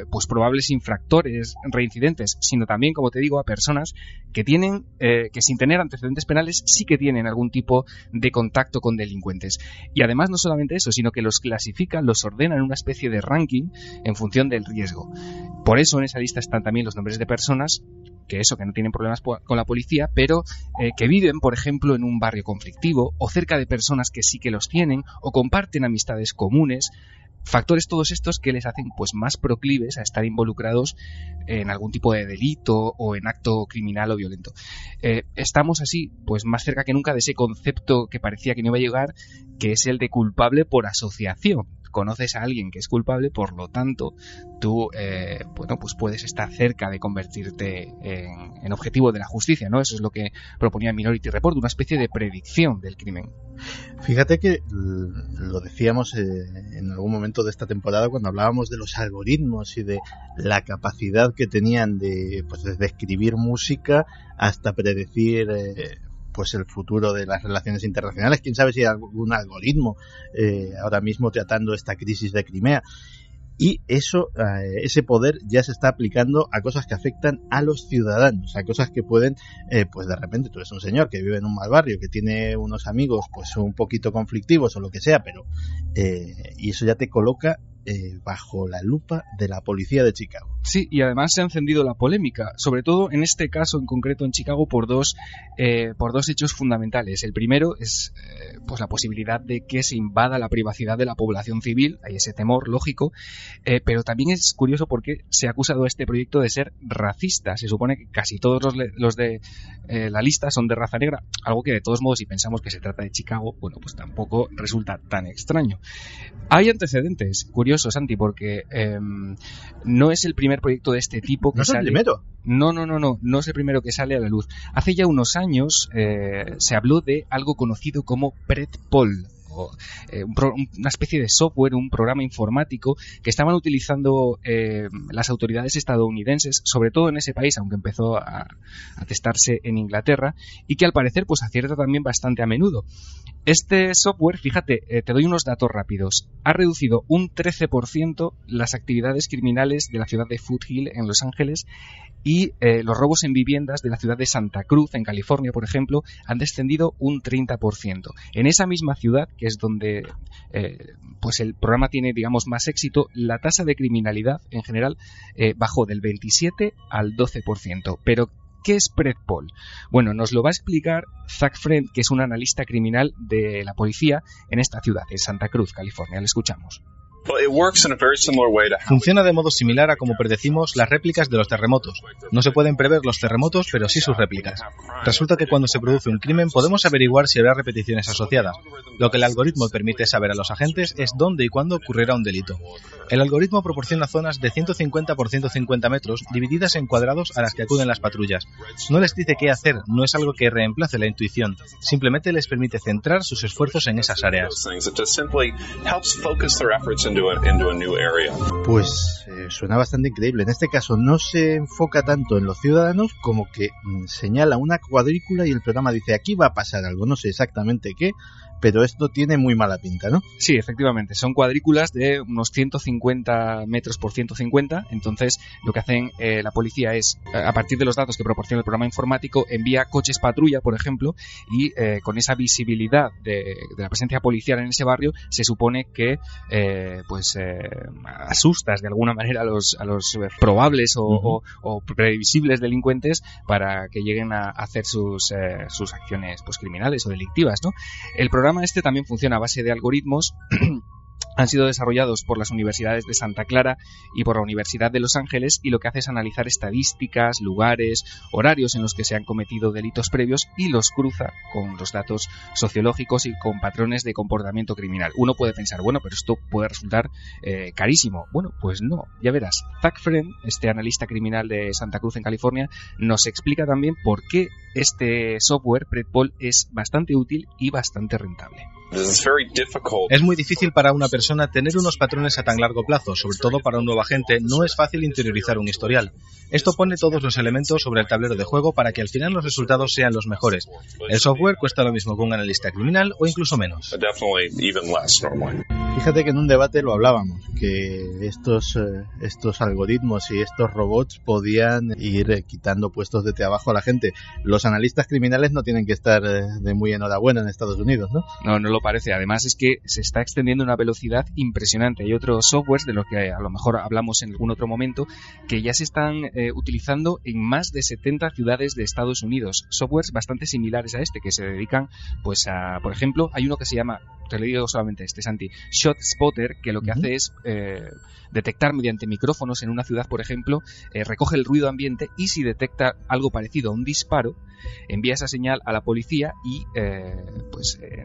pues probables infractores reincidentes, sino también, como te digo, a personas que tienen que sin tener antecedentes penales sí que tienen algún tipo de contacto con delincuentes. Y además no solamente eso, sino que los clasifican, los ordenan en una especie de ranking en función del riesgo. Por eso en esa lista están también los nombres de personas que no tienen problemas con la policía, pero que viven, por ejemplo, en un barrio conflictivo, o cerca de personas que sí que los tienen, o comparten amistades comunes. Factores todos estos que les hacen pues más proclives a estar involucrados en algún tipo de delito o en acto criminal o violento. Estamos así pues más cerca que nunca de ese concepto que parecía que no iba a llegar, que es el de culpable por asociación. Conoces a alguien que es culpable, por lo tanto tú pues puedes estar cerca de convertirte en objetivo de la justicia, ¿no? Eso es lo que proponía Minority Report, una especie de predicción del crimen. Fíjate que lo decíamos en algún momento de esta temporada cuando hablábamos de los algoritmos y de la capacidad que tenían de escribir música hasta predecir pues el futuro de las relaciones internacionales. Quién sabe si hay algún algoritmo ahora mismo tratando esta crisis de Crimea. Y eso, ese poder ya se está aplicando a cosas que afectan a los ciudadanos, a cosas que pueden, pues de repente tú eres un señor que vive en un mal barrio, que tiene unos amigos pues un poquito conflictivos o lo que sea, pero y eso ya te coloca bajo la lupa de la policía de Chicago. Sí, y además se ha encendido la polémica, sobre todo en este caso en concreto en Chicago por dos hechos fundamentales. El primero es pues la posibilidad de que se invada la privacidad de la población civil, hay ese temor lógico, pero también es curioso porque se ha acusado a este proyecto de ser racista. Se supone que casi todos los de la lista son de raza negra, algo que de todos modos si pensamos que se trata de Chicago, bueno, pues tampoco resulta tan extraño. Hay antecedentes curiosos, Santi, porque no es el primer proyecto de este tipo que ¿No es sale. el primero? No es el primero que sale a la luz. Hace ya unos años se habló de algo conocido como PredPol, una especie de software, un programa informático que estaban utilizando las autoridades estadounidenses, sobre todo en ese país, aunque empezó a testarse en Inglaterra, y que al parecer pues acierta también bastante a menudo. Este software, fíjate, te doy unos datos rápidos, ha reducido un 13% las actividades criminales de la ciudad de Foothill en Los Ángeles, y los robos en viviendas de la ciudad de Santa Cruz en California, por ejemplo, han descendido un 30%. En esa misma ciudad, que es donde pues el programa tiene, digamos, más éxito, la tasa de criminalidad en general bajó del 27 al 12%. Pero ¿qué es Predpol? Bueno, nos lo va a explicar Zach Friend, que es un analista criminal de la policía en esta ciudad, en Santa Cruz, California. Le escuchamos. Funciona de modo similar a como predecimos las réplicas de los terremotos. No se pueden prever los terremotos, pero sí sus réplicas. Resulta que cuando se produce un crimen podemos averiguar si habrá repeticiones asociadas. Lo que el algoritmo permite saber a los agentes es dónde y cuándo ocurrirá un delito. El algoritmo proporciona zonas de 150 por 150 metros divididas en cuadrados a las que acuden las patrullas. No les dice qué hacer, no es algo que reemplace la intuición, simplemente les permite centrar sus esfuerzos en esas áreas. Pues suena bastante increíble. En este caso no se enfoca tanto en los ciudadanos como que señala una cuadrícula y el programa dice aquí va a pasar algo, no sé exactamente qué, pero esto tiene muy mala pinta, ¿no? Sí, efectivamente, son cuadrículas de unos 150 metros por 150, entonces lo que hacen la policía es, a partir de los datos que proporciona el programa informático, envía coches patrulla, por ejemplo, y con esa visibilidad de la presencia policial en ese barrio, se supone que asustas de alguna manera a los probables o previsibles delincuentes para que lleguen a hacer sus acciones pues criminales o delictivas, ¿no? El programa este también funciona a base de algoritmos. Han sido desarrollados por las universidades de Santa Clara y por la Universidad de Los Ángeles, y lo que hace es analizar estadísticas, lugares, horarios en los que se han cometido delitos previos y los cruza con los datos sociológicos y con patrones de comportamiento criminal. Uno puede pensar, bueno, pero esto puede resultar carísimo. Bueno, pues no, ya verás. Zach Friend, este analista criminal de Santa Cruz en California, nos explica también por qué este software Predpol es bastante útil y bastante rentable. Es muy difícil para una persona tener unos patrones a tan largo plazo, sobre todo para un nuevo agente. No es fácil interiorizar un historial. Esto pone todos los elementos sobre el tablero de juego para que al final los resultados sean los mejores. El software cuesta lo mismo que un analista criminal o incluso menos. Fíjate que en un debate lo hablábamos, que estos algoritmos y estos robots podían ir quitando puestos de trabajo a la gente. Los analistas criminales no tienen que estar de muy enhorabuena en Estados Unidos, ¿no? No lo parece. Además es que se está extendiendo a una velocidad impresionante. Hay otros softwares de los que a lo mejor hablamos en algún otro momento que ya se están utilizando en más de 70 ciudades de Estados Unidos. Softwares bastante similares a este que se dedican pues a, por ejemplo, hay uno que se llama, te lo digo solamente Santi, Shot Spotter, que lo que hace es detectar mediante micrófonos en una ciudad, por ejemplo, recoge el ruido ambiente y si detecta algo parecido a un disparo, envía esa señal a la policía y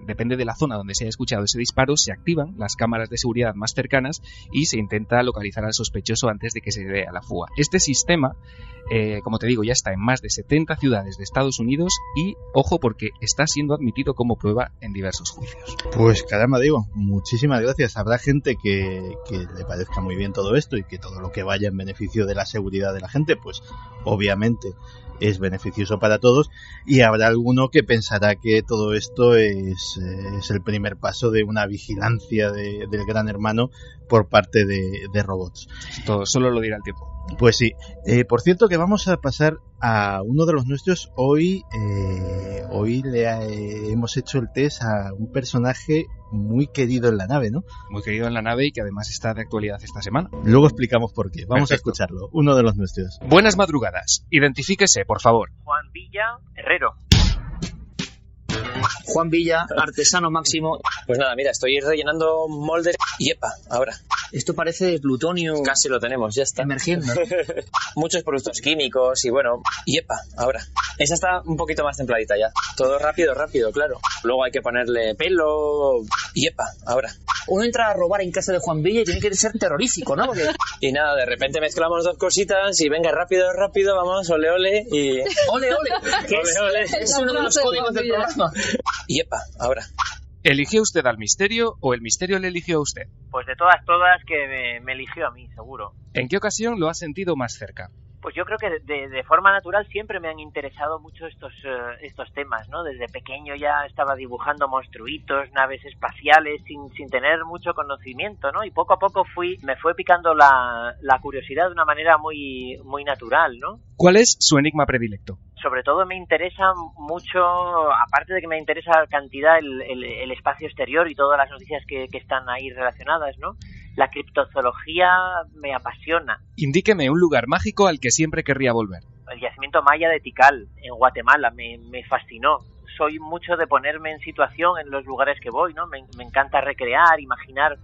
depende de la zona donde se haya escuchado ese disparo, se activan las cámaras de seguridad más cercanas y se intenta localizar al sospechoso antes de que se dé a la fuga. Este sistema, como te digo, ya está en más de 70 ciudades de Estados Unidos y, ojo, porque está siendo admitido como prueba en diversos juicios. Pues caramba, digo, muchísimas gracias. Habrá gente que le parezca muy bien todo esto y que todo lo que vaya en beneficio de la seguridad de la gente, pues obviamente es beneficioso para todos, y habrá alguno que pensará que todo esto es el primer paso de una vigilancia del gran hermano por parte de robots. Todo solo lo dirá el tiempo. Pues sí. Por cierto, que vamos a pasar a uno de los nuestros. Hoy hemos hecho el test a un personaje muy querido en la nave, ¿no? Muy querido en la nave y que además está de actualidad esta semana. Luego explicamos por qué. Vamos Perfecto. A escucharlo. Uno de los nuestros. Buenas madrugadas. Identifíquese, por favor. Juan Villa Herrero. Juan Villa, artesano máximo. Pues nada, mira, estoy rellenando moldes y epa, ahora. Esto parece plutonio. Casi lo tenemos, ya está. Emergiendo. Muchos productos químicos y bueno, y epa, ahora. Esa está un poquito más templadita ya. Todo rápido, claro. Luego hay que ponerle pelo y epa, ahora. Uno entra a robar en casa de Juan Villa y tiene que ser terrorífico, ¿no? Porque... Y nada, de repente mezclamos dos cositas y venga, rápido, vamos, ole, ole y... ¡Ole, ole! Ole, ole. Es uno de los códigos del programa. Y epa, ahora. ¿Eligió usted al misterio o el misterio le eligió a usted? Pues de todas que me eligió a mí, seguro. ¿En qué ocasión lo ha sentido más cerca? Pues yo creo que de forma natural siempre me han interesado mucho estos temas, ¿no? Desde pequeño ya estaba dibujando monstruitos, naves espaciales, sin tener mucho conocimiento, ¿no? Y poco a poco me fue picando la curiosidad de una manera muy natural, ¿no? ¿Cuál es su enigma predilecto? Sobre todo me interesa mucho, aparte de que me interesa cantidad el espacio exterior y todas las noticias que están ahí relacionadas, ¿no? La criptozoología me apasiona. Indíqueme un lugar mágico al que siempre querría volver. El yacimiento maya de Tikal, en Guatemala, me fascinó. Soy mucho de ponerme en situación en los lugares que voy, ¿no? Me encanta recrear, imaginar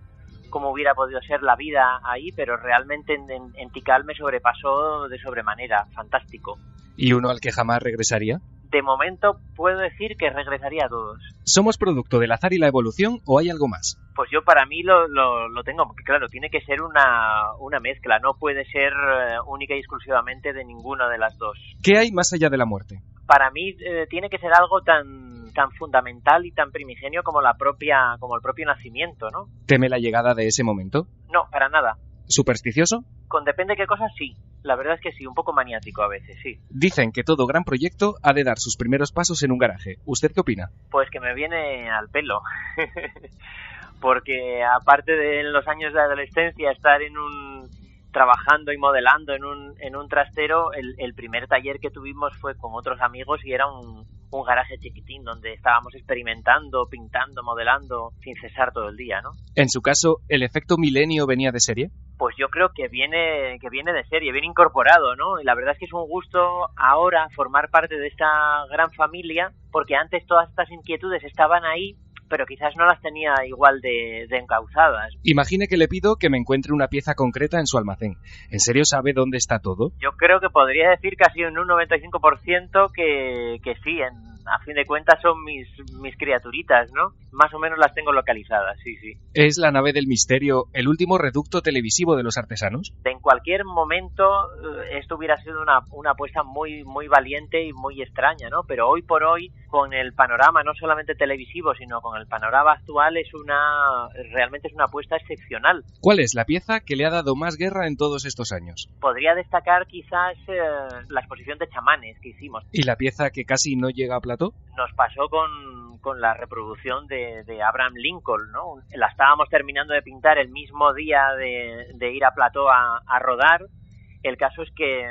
cómo hubiera podido ser la vida ahí, pero realmente en Tikal me sobrepasó de sobremanera. Fantástico. ¿Y uno al que jamás regresaría? De momento puedo decir que regresaría a todos. ¿Somos producto del azar y la evolución o hay algo más? Pues yo para mí lo tengo, porque claro, tiene que ser una mezcla, no puede ser única y exclusivamente de ninguna de las dos. ¿Qué hay más allá de la muerte? Para mí tiene que ser algo tan fundamental y tan primigenio como el propio nacimiento, ¿no? ¿Teme la llegada de ese momento? No, para nada. ¿Supersticioso? Con depende de qué cosas, sí. La verdad es que sí, un poco maniático a veces, sí. Dicen que todo gran proyecto ha de dar sus primeros pasos en un garaje. ¿Usted qué opina? Pues que me viene al pelo. Porque aparte de en los años de adolescencia estar trabajando y modelando en un trastero, el primer taller que tuvimos fue con otros amigos y era un garaje chiquitín donde estábamos experimentando, pintando, modelando sin cesar todo el día, ¿no? En su caso, ¿el efecto milenio venía de serie? Pues yo creo que viene de serie, viene incorporado, ¿no? Y la verdad es que es un gusto ahora formar parte de esta gran familia, porque antes todas estas inquietudes estaban ahí, pero quizás no las tenía igual de encauzadas. Imagine que le pido que me encuentre una pieza concreta en su almacén. ¿En serio sabe dónde está todo? Yo creo que podría decir casi en un 95% que sí, a fin de cuentas son mis criaturitas, ¿no? Más o menos las tengo localizadas, sí. ¿Es la nave del misterio el último reducto televisivo de los artesanos? En cualquier momento esto hubiera sido una apuesta muy valiente y muy extraña, ¿no? Pero hoy por hoy, con el panorama no solamente televisivo, sino con el panorama actual, realmente es una apuesta excepcional. ¿Cuál es la pieza que le ha dado más guerra en todos estos años? Podría destacar quizás la exposición de chamanes que hicimos. ¿Y la pieza que casi no llega a plató? Nos pasó con la reproducción de Abraham Lincoln, ¿no? La estábamos terminando de pintar el mismo día de ir a plató a rodar. El caso es que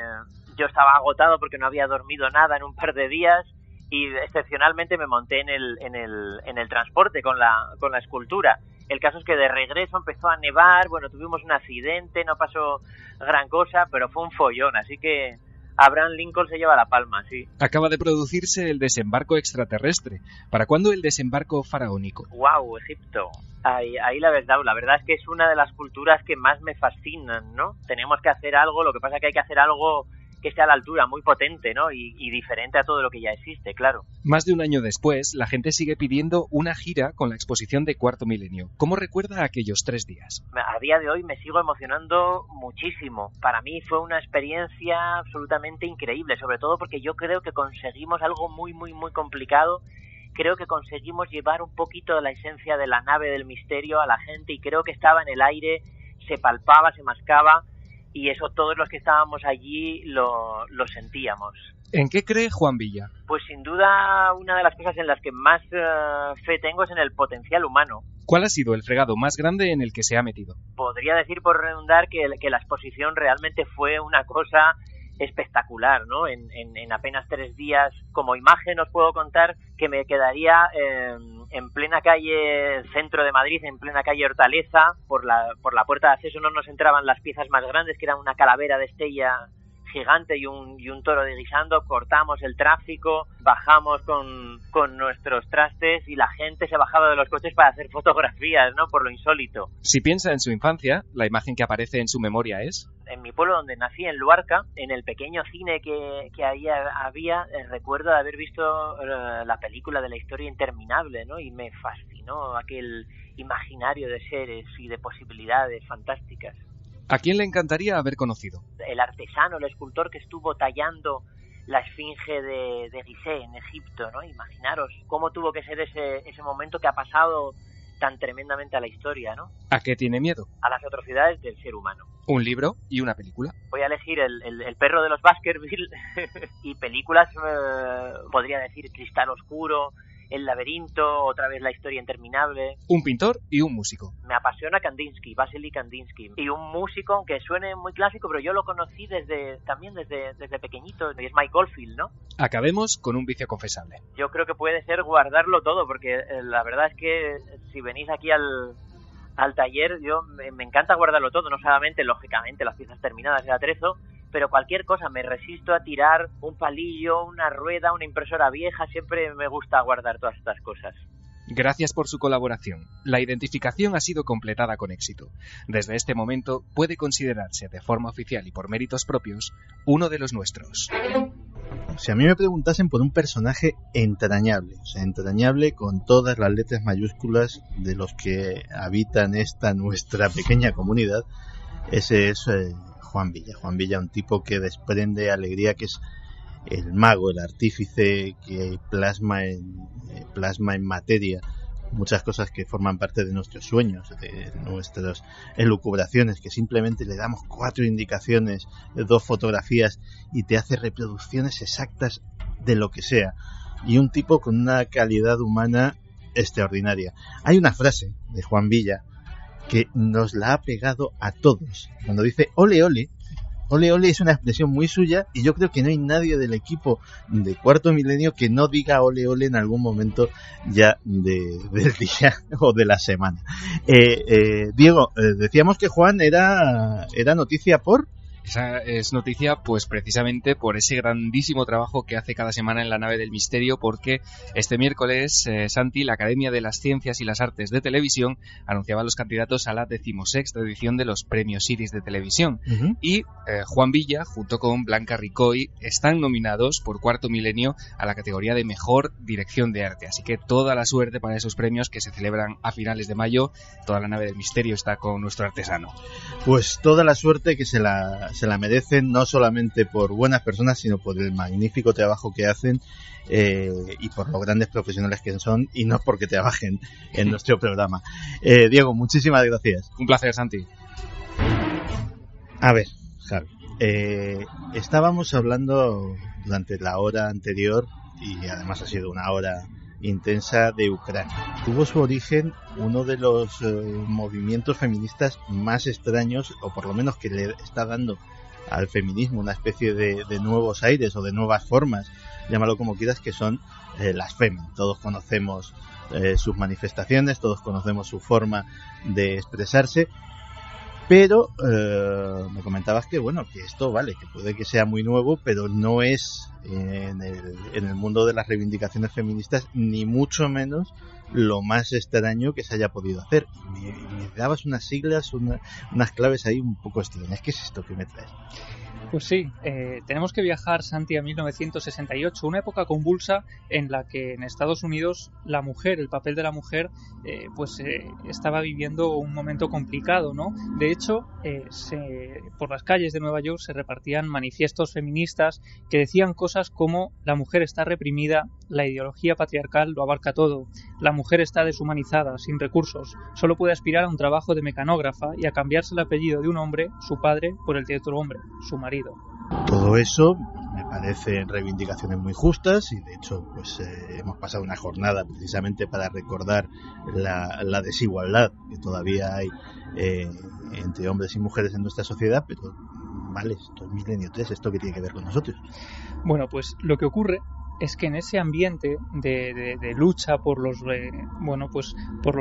yo estaba agotado porque no había dormido nada en un par de días y excepcionalmente me monté en el transporte con la escultura. El caso es que de regreso empezó a nevar, bueno, tuvimos un accidente, no pasó gran cosa, pero fue un follón, así que Abraham Lincoln se lleva la palma, sí. Acaba de producirse el desembarco extraterrestre. ¿Para cuándo el desembarco faraónico? ¡Wow! Egipto. Ahí la habéis dado. La verdad es que es una de las culturas que más me fascinan, ¿no? Tenemos que hacer algo, lo que pasa es que hay que hacer algo que esté a la altura, muy potente, ¿no? Y diferente a todo lo que ya existe, claro. Más de un año después, la gente sigue pidiendo una gira con la exposición de Cuarto Milenio. ¿Cómo recuerda aquellos 3 días? A día de hoy me sigo emocionando muchísimo. Para mí fue una experiencia absolutamente increíble, sobre todo porque yo creo que conseguimos algo muy complicado. Creo que conseguimos llevar un poquito de la esencia de la nave del misterio a la gente y creo que estaba en el aire, se palpaba, se mascaba. Y eso todos los que estábamos allí lo sentíamos. ¿En qué cree Juan Villa? Pues sin duda una de las cosas en las que más fe tengo es en el potencial humano. ¿Cuál ha sido el fregado más grande en el que se ha metido? Podría decir por redundar que la exposición realmente fue una cosa espectacular, ¿no? En apenas 3 días, como imagen os puedo contar que me quedaría en plena calle centro de Madrid, en plena calle Hortaleza, por la puerta de acceso no nos entraban las piezas más grandes, que eran una calavera de Estella gigante y un toro de guisando. Cortamos el tráfico, bajamos con nuestros trastes y la gente se bajaba de los coches para hacer fotografías, ¿no? Por lo insólito. Si piensa en su infancia, la imagen que aparece en su memoria es... En mi pueblo donde nací, en Luarca, en el pequeño cine que ahí había, recuerdo de haber visto la película de La historia interminable, ¿no? Y me fascinó aquel imaginario de seres y de posibilidades fantásticas. ¿A quién le encantaría haber conocido? El artesano, el escultor que estuvo tallando la esfinge de Gizeh en Egipto, ¿no? Imaginaros cómo tuvo que ser ese momento que ha pasado tan tremendamente a la historia, ¿no? ¿A qué tiene miedo? A las atrocidades del ser humano. Un libro y una película. Voy a elegir el perro de los Baskerville y películas, podría decir Cristal Oscuro, El laberinto, otra vez La historia interminable. Un pintor y un músico. Me apasiona Kandinsky, Vasily Kandinsky. Y un músico, aunque suene muy clásico, pero yo lo conocí desde pequeñito, y es Mike Oldfield, ¿no? Acabemos con un vicio confesable. Yo creo que puede ser guardarlo todo, porque la verdad es que si venís aquí al taller, yo me encanta guardarlo todo, no solamente, lógicamente, las piezas terminadas de atrezo, pero cualquier cosa, me resisto a tirar un palillo, una rueda, una impresora vieja, siempre me gusta guardar todas estas cosas. Gracias por su colaboración. La identificación ha sido completada con éxito. Desde este momento puede considerarse de forma oficial y por méritos propios uno de los nuestros. Si a mí me preguntasen por un personaje entrañable, o sea, entrañable con todas las letras mayúsculas de los que habitan esta nuestra pequeña comunidad, ese es Juan Villa. Juan Villa, un tipo que desprende alegría, que es el mago, el artífice que plasma en materia muchas cosas que forman parte de nuestros sueños, de nuestras elucubraciones, que simplemente le damos 4 indicaciones, 2 fotografías y te hace reproducciones exactas de lo que sea. Y un tipo con una calidad humana extraordinaria. Hay una frase de Juan Villa que nos la ha pegado a todos. Cuando dice ole ole, ole ole es una expresión muy suya y yo creo que no hay nadie del equipo de Cuarto Milenio que no diga ole ole en algún momento ya del día o de la semana. Diego, decíamos que Juan era noticia por... Esa es noticia pues precisamente por ese grandísimo trabajo que hace cada semana en la nave del misterio, porque este miércoles, Santi, la Academia de las Ciencias y las Artes de Televisión anunciaba a los candidatos a la 16ª edición de los premios Iris de televisión. Y Juan Villa, junto con Blanca Ricoy, están nominados por Cuarto Milenio a la categoría de Mejor Dirección de Arte. Así que toda la suerte para esos premios que se celebran a finales de mayo. Toda la nave del misterio está con nuestro artesano. Pues toda la suerte que se la merecen, no solamente por buenas personas, sino por el magnífico trabajo que hacen y por los grandes profesionales que son, y no porque trabajen en nuestro programa. Diego, muchísimas gracias. Un placer, Santi. A ver, Javi, estábamos hablando durante la hora anterior, y además ha sido una hora intensa, de Ucrania. Tuvo su origen uno de los movimientos feministas más extraños, o por lo menos que le está dando al feminismo una especie de nuevos aires o de nuevas formas, llámalo como quieras, que son las Femen. Todos conocemos sus manifestaciones, todos conocemos su forma de expresarse, pero me comentabas que bueno, que esto vale, que puede que sea muy nuevo, pero no es en el mundo de las reivindicaciones feministas ni mucho menos lo más extraño que se haya podido hacer. Me dabas unas siglas, unas claves ahí un poco extrañas. ¿Qué es esto que me traes? Pues sí, tenemos que viajar, Santi, a 1968, una época convulsa en la que en Estados Unidos la mujer, el papel de la mujer, estaba viviendo un momento complicado, ¿no? De hecho, por las calles de Nueva York se repartían manifiestos feministas que decían cosas como: la mujer está reprimida, la ideología patriarcal lo abarca todo, la mujer está deshumanizada, sin recursos, solo puede aspirar a un trabajo de mecanógrafa y a cambiarse el apellido de un hombre, su padre, por el de otro hombre, su marido. Todo eso me parecen reivindicaciones muy justas, y de hecho pues hemos pasado una jornada precisamente para recordar la desigualdad que todavía hay entre hombres y mujeres en nuestra sociedad. Pero vale, esto es Milenio 3, ¿esto qué tiene que ver con nosotros? Bueno, pues lo que ocurre es que en ese ambiente de lucha por los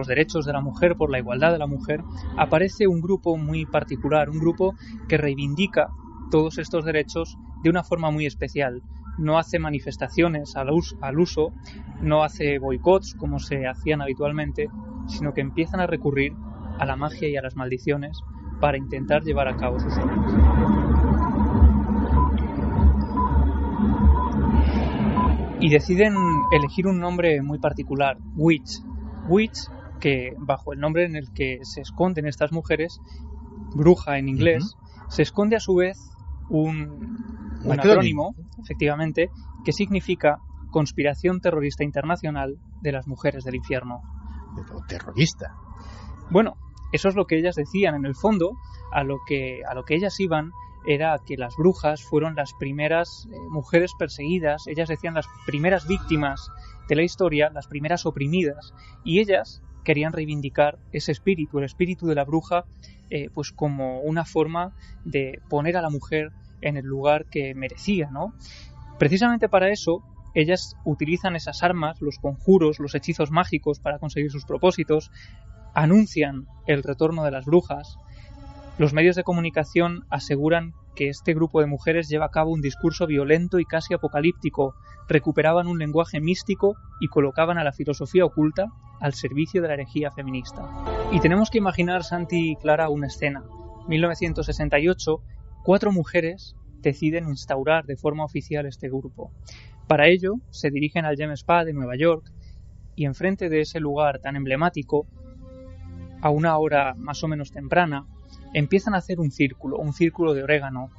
derechos de la mujer, por la igualdad de la mujer, aparece un grupo muy particular, un grupo que reivindica todos estos derechos de una forma muy especial. No hace manifestaciones al uso, no hace boicots como se hacían habitualmente, sino que empiezan a recurrir a la magia y a las maldiciones para intentar llevar a cabo sus obras. Y deciden elegir un nombre muy particular, Witch. Witch, que bajo el nombre en el que se esconden estas mujeres, bruja en inglés, se esconde a su vez un acrónimo, efectivamente, que significa Conspiración Terrorista Internacional de las Mujeres del Infierno. Pero terrorista. Bueno, eso es lo que ellas decían. En el fondo, a lo que ellas iban era que las brujas fueron las primeras mujeres perseguidas, ellas decían las primeras víctimas de la historia, las primeras oprimidas, y ellas querían reivindicar ese espíritu, el espíritu de la bruja, pues como una forma de poner a la mujer en el lugar que merecía, ¿no? Precisamente para eso, ellas utilizan esas armas, los conjuros, los hechizos mágicos para conseguir sus propósitos, anuncian el retorno de las brujas. Los medios de comunicación aseguran que este grupo de mujeres lleva a cabo un discurso violento y casi apocalíptico, recuperaban un lenguaje místico y colocaban a la filosofía oculta al servicio de la herejía feminista. Y tenemos que imaginar, Santi y Clara, una escena. 1968, 4 mujeres deciden instaurar de forma oficial este grupo. Para ello, se dirigen al Gem Spa de Nueva York y enfrente de ese lugar tan emblemático, a una hora más o menos temprana, empiezan a hacer un círculo de orégano,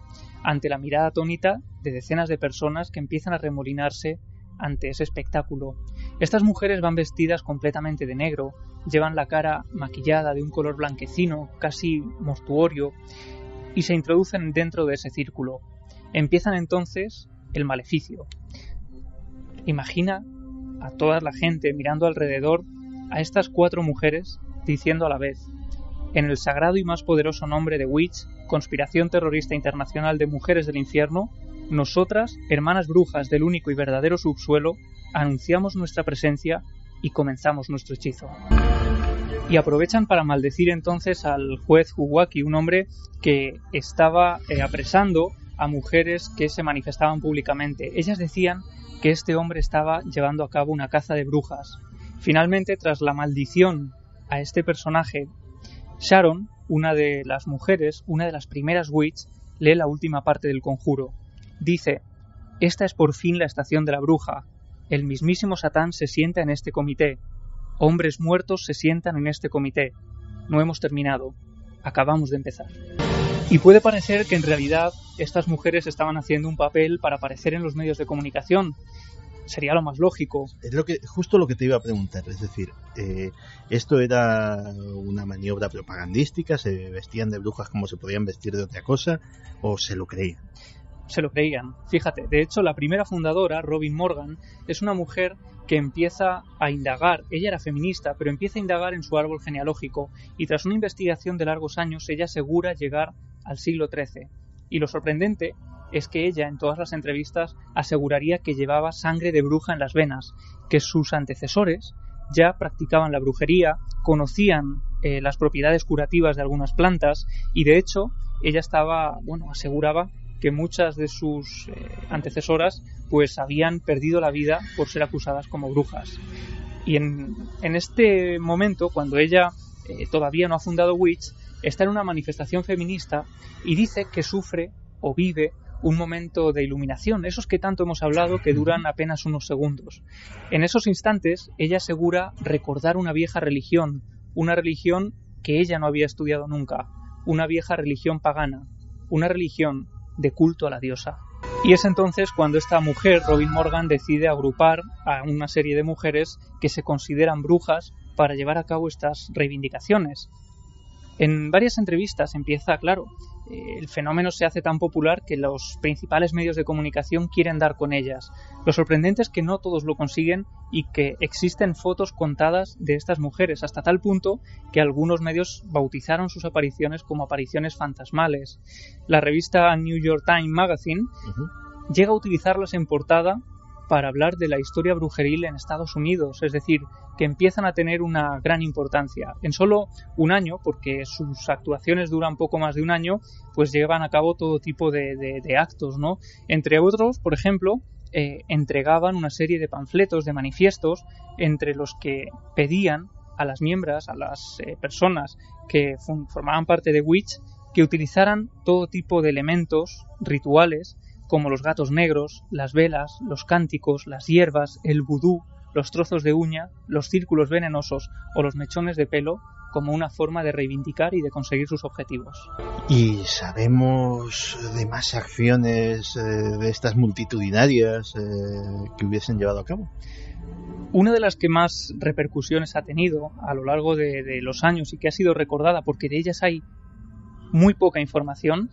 ante la mirada atónita de decenas de personas que empiezan a remolinarse ante ese espectáculo. Estas mujeres van vestidas completamente de negro, llevan la cara maquillada de un color blanquecino, casi mortuorio, y se introducen dentro de ese círculo. Empiezan entonces el maleficio. Imagina a toda la gente mirando alrededor a estas 4 mujeres diciendo a la vez: en el sagrado y más poderoso nombre de Witch, Conspiración Terrorista Internacional de Mujeres del Infierno, nosotras, hermanas brujas del único y verdadero subsuelo, anunciamos nuestra presencia y comenzamos nuestro hechizo. Y aprovechan para maldecir entonces al juez Huwaki, un hombre que estaba apresando a mujeres que se manifestaban públicamente. Ellas decían que este hombre estaba llevando a cabo una caza de brujas. Finalmente, tras la maldición a este personaje, Sharon, una de las mujeres, una de las primeras witch, lee la última parte del conjuro. Dice: esta es por fin la estación de la bruja. El mismísimo Satán se sienta en este comité. Hombres muertos se sientan en este comité. No hemos terminado. Acabamos de empezar. Y puede parecer que en realidad estas mujeres estaban haciendo un papel para aparecer en los medios de comunicación. Sería lo más lógico. Es justo lo que te iba a preguntar. Es decir, ¿esto era una maniobra propagandística? ¿Se vestían de brujas como se podían vestir de otra cosa? ¿O se lo creían? Se lo creían. Fíjate, de hecho, la primera fundadora, Robin Morgan, es una mujer que empieza a indagar. Ella era feminista, pero empieza a indagar en su árbol genealógico y tras una investigación de largos años, ella asegura llegar al siglo XIII. Y lo sorprendente es que ella, en todas las entrevistas, aseguraría que llevaba sangre de bruja en las venas, que sus antecesores ya practicaban la brujería, conocían las propiedades curativas de algunas plantas y, de hecho, ella aseguraba que muchas de sus antecesoras pues habían perdido la vida por ser acusadas como brujas. Y en este momento, cuando ella todavía no ha fundado Witch, está en una manifestación feminista y dice que sufre o vive un momento de iluminación, esos que tanto hemos hablado que duran apenas unos segundos. En esos instantes, ella asegura recordar una vieja religión, una religión que ella no había estudiado nunca, una vieja religión pagana, una religión de culto a la diosa. Y es entonces cuando esta mujer, Robin Morgan, decide agrupar a una serie de mujeres que se consideran brujas para llevar a cabo estas reivindicaciones. En varias entrevistas empieza, claro, el fenómeno se hace tan popular que los principales medios de comunicación quieren dar con ellas. Lo sorprendente es que no todos lo consiguen y que existen fotos contadas de estas mujeres, hasta tal punto que algunos medios bautizaron sus apariciones como apariciones fantasmales. La revista New York Times Magazine llega a utilizarlas en portada para hablar de la historia brujeril en Estados Unidos, es decir, que empiezan a tener una gran importancia. En solo un año, porque sus actuaciones duran poco más de un año, pues llevan a cabo todo tipo de actos, ¿no? Entre otros, por ejemplo, entregaban una serie de panfletos, de manifiestos, entre los que pedían a las miembros, a las personas que formaban parte de Witch, que utilizaran todo tipo de elementos rituales, como los gatos negros, las velas, los cánticos, las hierbas, el vudú, los trozos de uña, los círculos venenosos o los mechones de pelo como una forma de reivindicar y de conseguir sus objetivos. ¿Y sabemos de más acciones de estas multitudinarias que hubiesen llevado a cabo? Una de las que más repercusiones ha tenido a lo largo de los años y que ha sido recordada porque de ellas hay muy poca información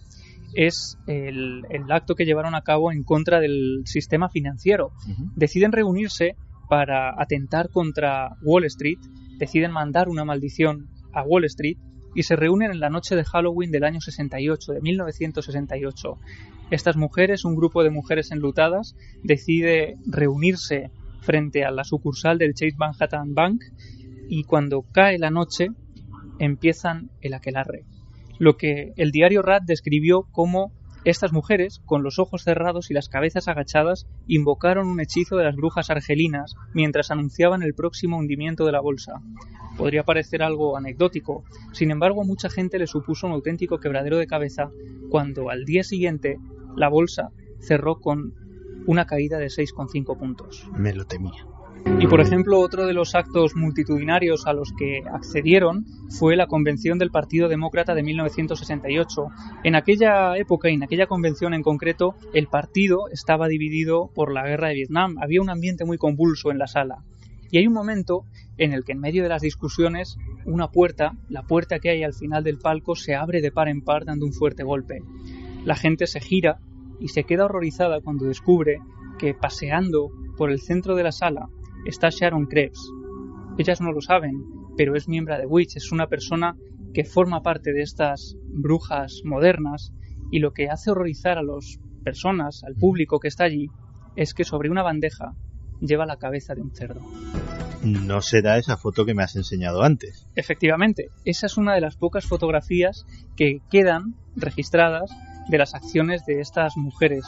es el acto que llevaron a cabo en contra del sistema financiero. Deciden reunirse para atentar contra Wall Street, deciden mandar una maldición a Wall Street y se reúnen en la noche de Halloween del año 68, de 1968. Estas mujeres, un grupo de mujeres enlutadas, decide reunirse frente a la sucursal del Chase Manhattan Bank y cuando cae la noche empiezan el aquelarre. Lo que el diario Rat describió como estas mujeres, con los ojos cerrados y las cabezas agachadas, invocaron un hechizo de las brujas argelinas mientras anunciaban el próximo hundimiento de la bolsa. Podría parecer algo anecdótico, sin embargo a mucha gente le supuso un auténtico quebradero de cabeza cuando al día siguiente la bolsa cerró con una caída de 6,5 puntos. Me lo temía. Y por ejemplo, otro de los actos multitudinarios a los que accedieron fue la convención del Partido Demócrata de 1968. En aquella época y en aquella convención en concreto, el partido estaba dividido por la guerra de Vietnam. Había un ambiente muy convulso en la sala. Y hay un momento en el que en medio de las discusiones, una puerta, la puerta que hay al final del palco, se abre de par en par dando un fuerte golpe. La gente se gira y se queda horrorizada cuando descubre que paseando por el centro de la sala está Sharon Krebs. Ellas no lo saben, pero es miembro de Witch, es una persona que forma parte de estas brujas modernas y lo que hace horrorizar a las personas, al público que está allí, es que sobre una bandeja lleva la cabeza de un cerdo. No será esa foto que me has enseñado antes. Efectivamente, esa es una de las pocas fotografías que quedan registradas de las acciones de estas mujeres.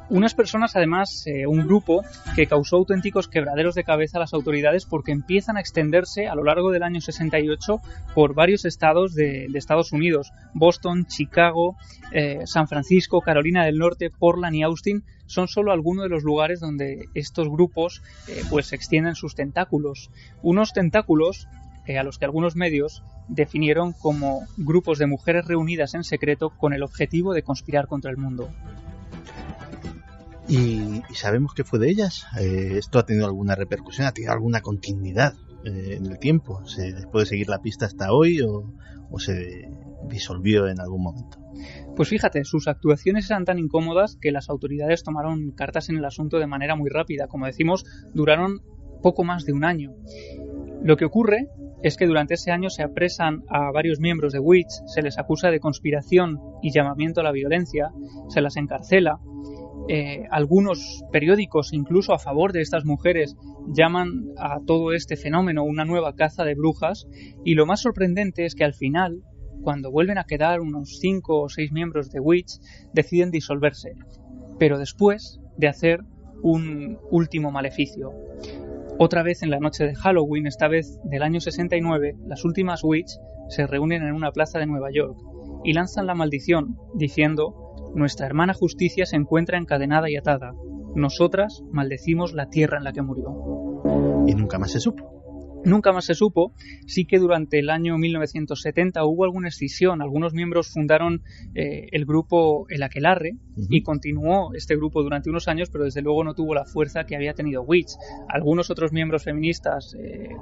Unas personas, además, un grupo que causó auténticos quebraderos de cabeza a las autoridades porque empiezan a extenderse a lo largo del año 68 por varios estados de Estados Unidos. Boston, Chicago, San Francisco, Carolina del Norte, Portland y Austin son solo algunos de los lugares donde estos grupos pues extienden sus tentáculos. Unos tentáculos a los que algunos medios definieron como grupos de mujeres reunidas en secreto con el objetivo de conspirar contra el mundo. ¿Y sabemos qué fue de ellas? ¿Esto ha tenido alguna repercusión? ¿Ha tenido alguna continuidad en el tiempo? ¿Se puede seguir la pista hasta hoy o se disolvió en algún momento? Pues fíjate, sus actuaciones eran tan incómodas que las autoridades tomaron cartas en el asunto de manera muy rápida. Como decimos, duraron poco más de un año. Lo que ocurre es que durante ese año se apresan a varios miembros de Witch, se les acusa de conspiración y llamamiento a la violencia, se las encarcela. Algunos periódicos, incluso a favor de estas mujeres, llaman a todo este fenómeno una nueva caza de brujas, y lo más sorprendente es que al final, cuando vuelven a quedar unos 5 o 6 miembros de Witch, deciden disolverse, pero después de hacer un último maleficio. Otra vez en la noche de Halloween, esta vez del año 69, las últimas Witch se reúnen en una plaza de Nueva York y lanzan la maldición diciendo: nuestra hermana Justicia se encuentra encadenada y atada. Nosotras maldecimos la tierra en la que murió. ¿Y nunca más se supo? Nunca más se supo. Sí que durante el año 1970 hubo alguna escisión. Algunos miembros fundaron el grupo El Aquelarre y continuó este grupo durante unos años, pero desde luego no tuvo la fuerza que había tenido Witch. Algunos otros miembros feministas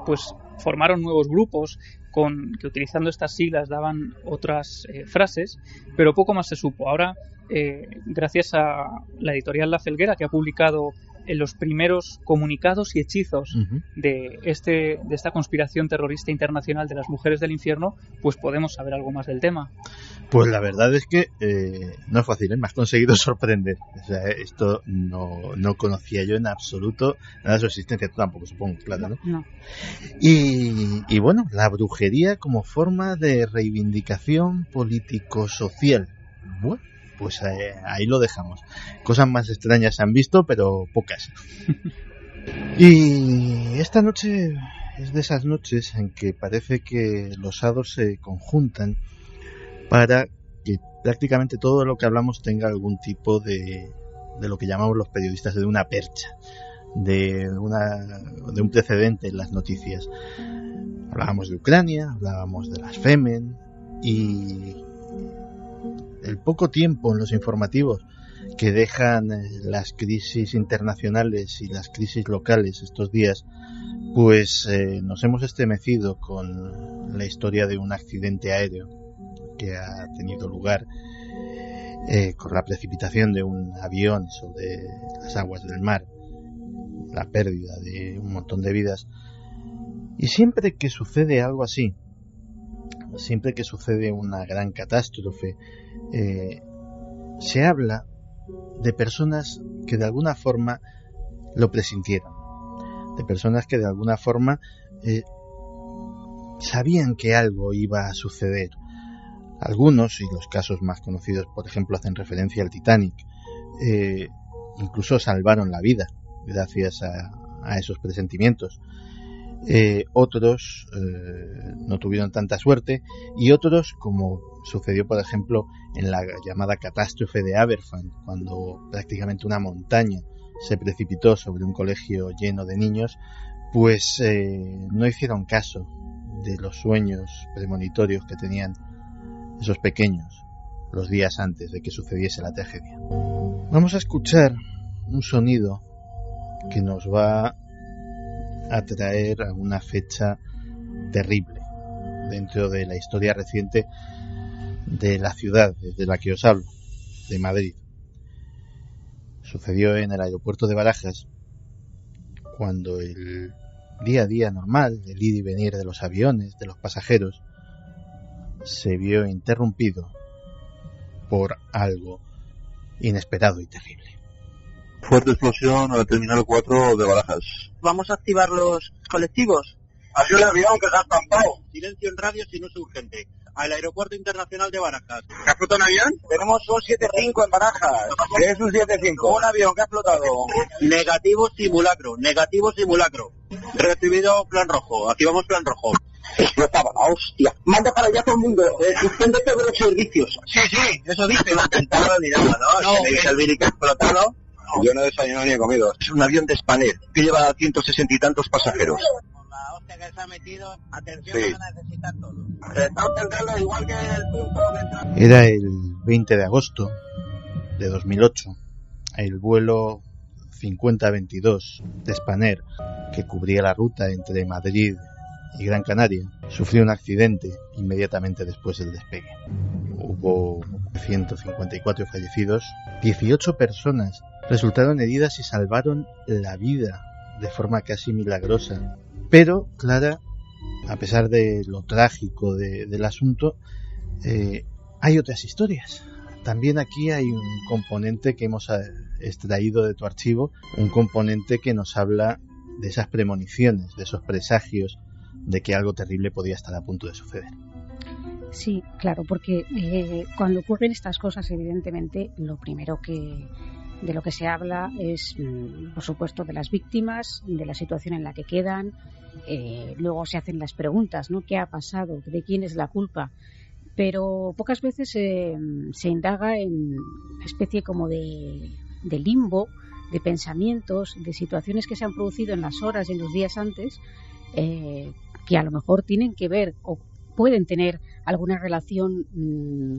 pues formaron nuevos grupos que utilizando estas siglas daban otras frases, pero poco más se supo. Ahora, gracias a la editorial La Felguera, que ha publicado en los primeros comunicados y hechizos de esta conspiración terrorista internacional de las mujeres del infierno, pues podemos saber algo más del tema. Pues la verdad es que no es fácil, me has conseguido sorprender. O sea, esto no conocía yo en absoluto nada de su existencia. Tú tampoco, supongo, claro, ¿no? No. Y bueno, la brujería como forma de reivindicación político-social. Bueno, pues ahí lo dejamos. Cosas más extrañas se han visto, pero pocas. Y esta noche es de esas noches en que parece que los hados se conjuntan para que prácticamente todo lo que hablamos tenga algún tipo de lo que llamamos los periodistas de una percha, de un precedente en las noticias. Hablábamos de Ucrania, hablábamos de las Femen y el poco tiempo en los informativos que dejan las crisis internacionales y las crisis locales estos días, pues nos hemos estremecido con la historia de un accidente aéreo que ha tenido lugar con la precipitación de un avión sobre las aguas del mar, la pérdida de un montón de vidas. Y siempre que sucede algo así, siempre que sucede una gran catástrofe, se habla de personas que de alguna forma lo presintieron, de personas que de alguna forma sabían que algo iba a suceder. Algunos, y los casos más conocidos, por ejemplo, hacen referencia al Titanic, incluso salvaron la vida gracias a esos presentimientos. Otros no tuvieron tanta suerte, y otros, como sucedió por ejemplo en la llamada catástrofe de Aberfan, cuando prácticamente una montaña se precipitó sobre un colegio lleno de niños, pues no hicieron caso de los sueños premonitorios que tenían esos pequeños los días antes de que sucediese la tragedia. Vamos a escuchar un sonido que nos va a traer a una fecha terrible dentro de la historia reciente de la ciudad de la que os hablo, de Madrid. Sucedió en el aeropuerto de Barajas, cuando el día a día normal, el ir y venir de los aviones, de los pasajeros, se vio interrumpido por algo inesperado y terrible. Fuerte explosión a la Terminal 4 de Barajas. Vamos a activar los colectivos. Ha sido el avión que se ha estampado. Silencio en radio si no es urgente. Al Aeropuerto Internacional de Barajas. ¿Ha explotado un avión? Tenemos un 75 en Barajas. ¿Qué es un 75? Un avión que ha explotado. Negativo simulacro. Recibido plan rojo. Activamos plan rojo. Explotaba, hostia. Manda para allá todo el mundo. Suspende todos los servicios. Sí, eso dice. No intentado ni nada, ¿no? No. El Viri que ha explotado. Yo no he desayunado ni he comido. Es un avión de Spanair que lleva 160 y tantos pasajeros. Por la hostia que se ha metido, atención, sí. Van a necesitar todo. Se está obteniendo igual que el punto de... Era el 20 de agosto de 2008. El vuelo 5022 de Spanair, que cubría la ruta entre Madrid y Gran Canaria, sufrió un accidente inmediatamente después del despegue. Hubo 154 fallecidos, 18 personas resultaron heridas y salvaron la vida de forma casi milagrosa. Pero, Clara, a pesar de lo trágico del asunto, hay otras historias. También aquí hay un componente que hemos extraído de tu archivo, un componente que nos habla de esas premoniciones, de esos presagios de que algo terrible podía estar a punto de suceder. Sí, claro, porque cuando ocurren estas cosas, evidentemente, lo primero de lo que se habla es, por supuesto, de las víctimas, de la situación en la que quedan. Luego se hacen las preguntas, ¿no? ¿Qué ha pasado? ¿De quién es la culpa? Pero pocas veces se indaga en una especie como de limbo, de pensamientos, de situaciones que se han producido en las horas y en los días antes, que a lo mejor tienen que ver o pueden tener alguna relación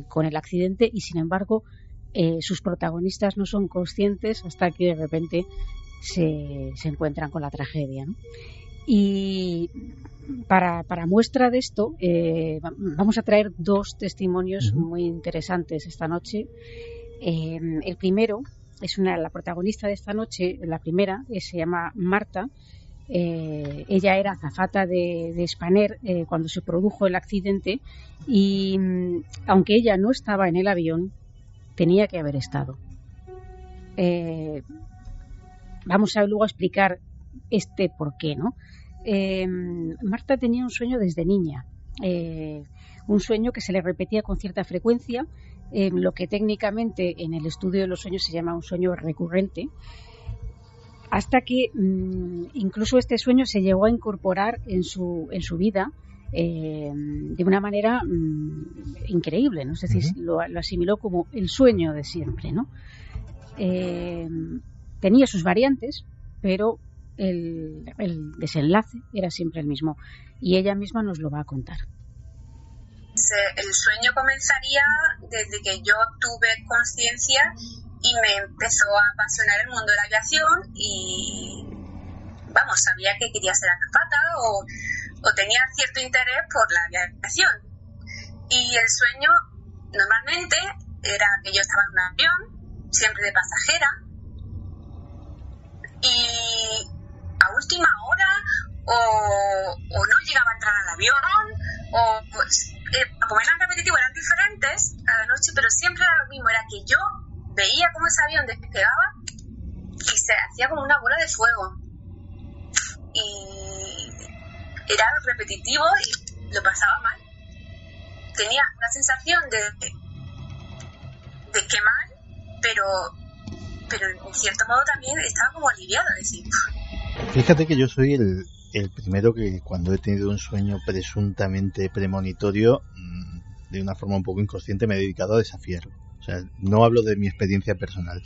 con el accidente, y sin embargo sus protagonistas no son conscientes hasta que de repente se encuentran con la tragedia, ¿no? Y para muestra de esto vamos a traer dos testimonios muy interesantes esta noche. El primero es la protagonista de esta noche. La primera se llama Marta. Ella era azafata de Spanair cuando se produjo el accidente, y aunque ella no estaba en el avión, tenía que haber estado. Vamos a luego explicar por qué, ¿no? Marta tenía un sueño desde niña, un sueño que se le repetía con cierta frecuencia, lo que técnicamente en el estudio de los sueños se llama un sueño recurrente, hasta que incluso este sueño se llegó a incorporar en su vida de una manera increíble, ¿no? Es decir, lo asimiló como el sueño de siempre, ¿no? Tenía sus variantes, pero el desenlace era siempre el mismo, y ella misma nos lo va a contar. El sueño comenzaría desde que yo tuve conciencia y me empezó a apasionar el mundo de la aviación y, vamos, sabía que quería ser azafata o tenía cierto interés por la aviación. Y el sueño normalmente era que yo estaba en un avión, siempre de pasajera, y a última hora o no llegaba a entrar al avión, o pues, como eran repetitivos, eran diferentes a la noche, pero siempre era lo mismo, era que yo veía cómo ese avión despegaba y se hacía como una bola de fuego. Y era repetitivo y lo pasaba mal. Tenía una sensación de quemar, pero en cierto modo también estaba como aliviada, decir. Fíjate que yo soy el primero que cuando he tenido un sueño presuntamente premonitorio, de una forma un poco inconsciente me he dedicado a desafiarlo. O sea, no hablo de mi experiencia personal,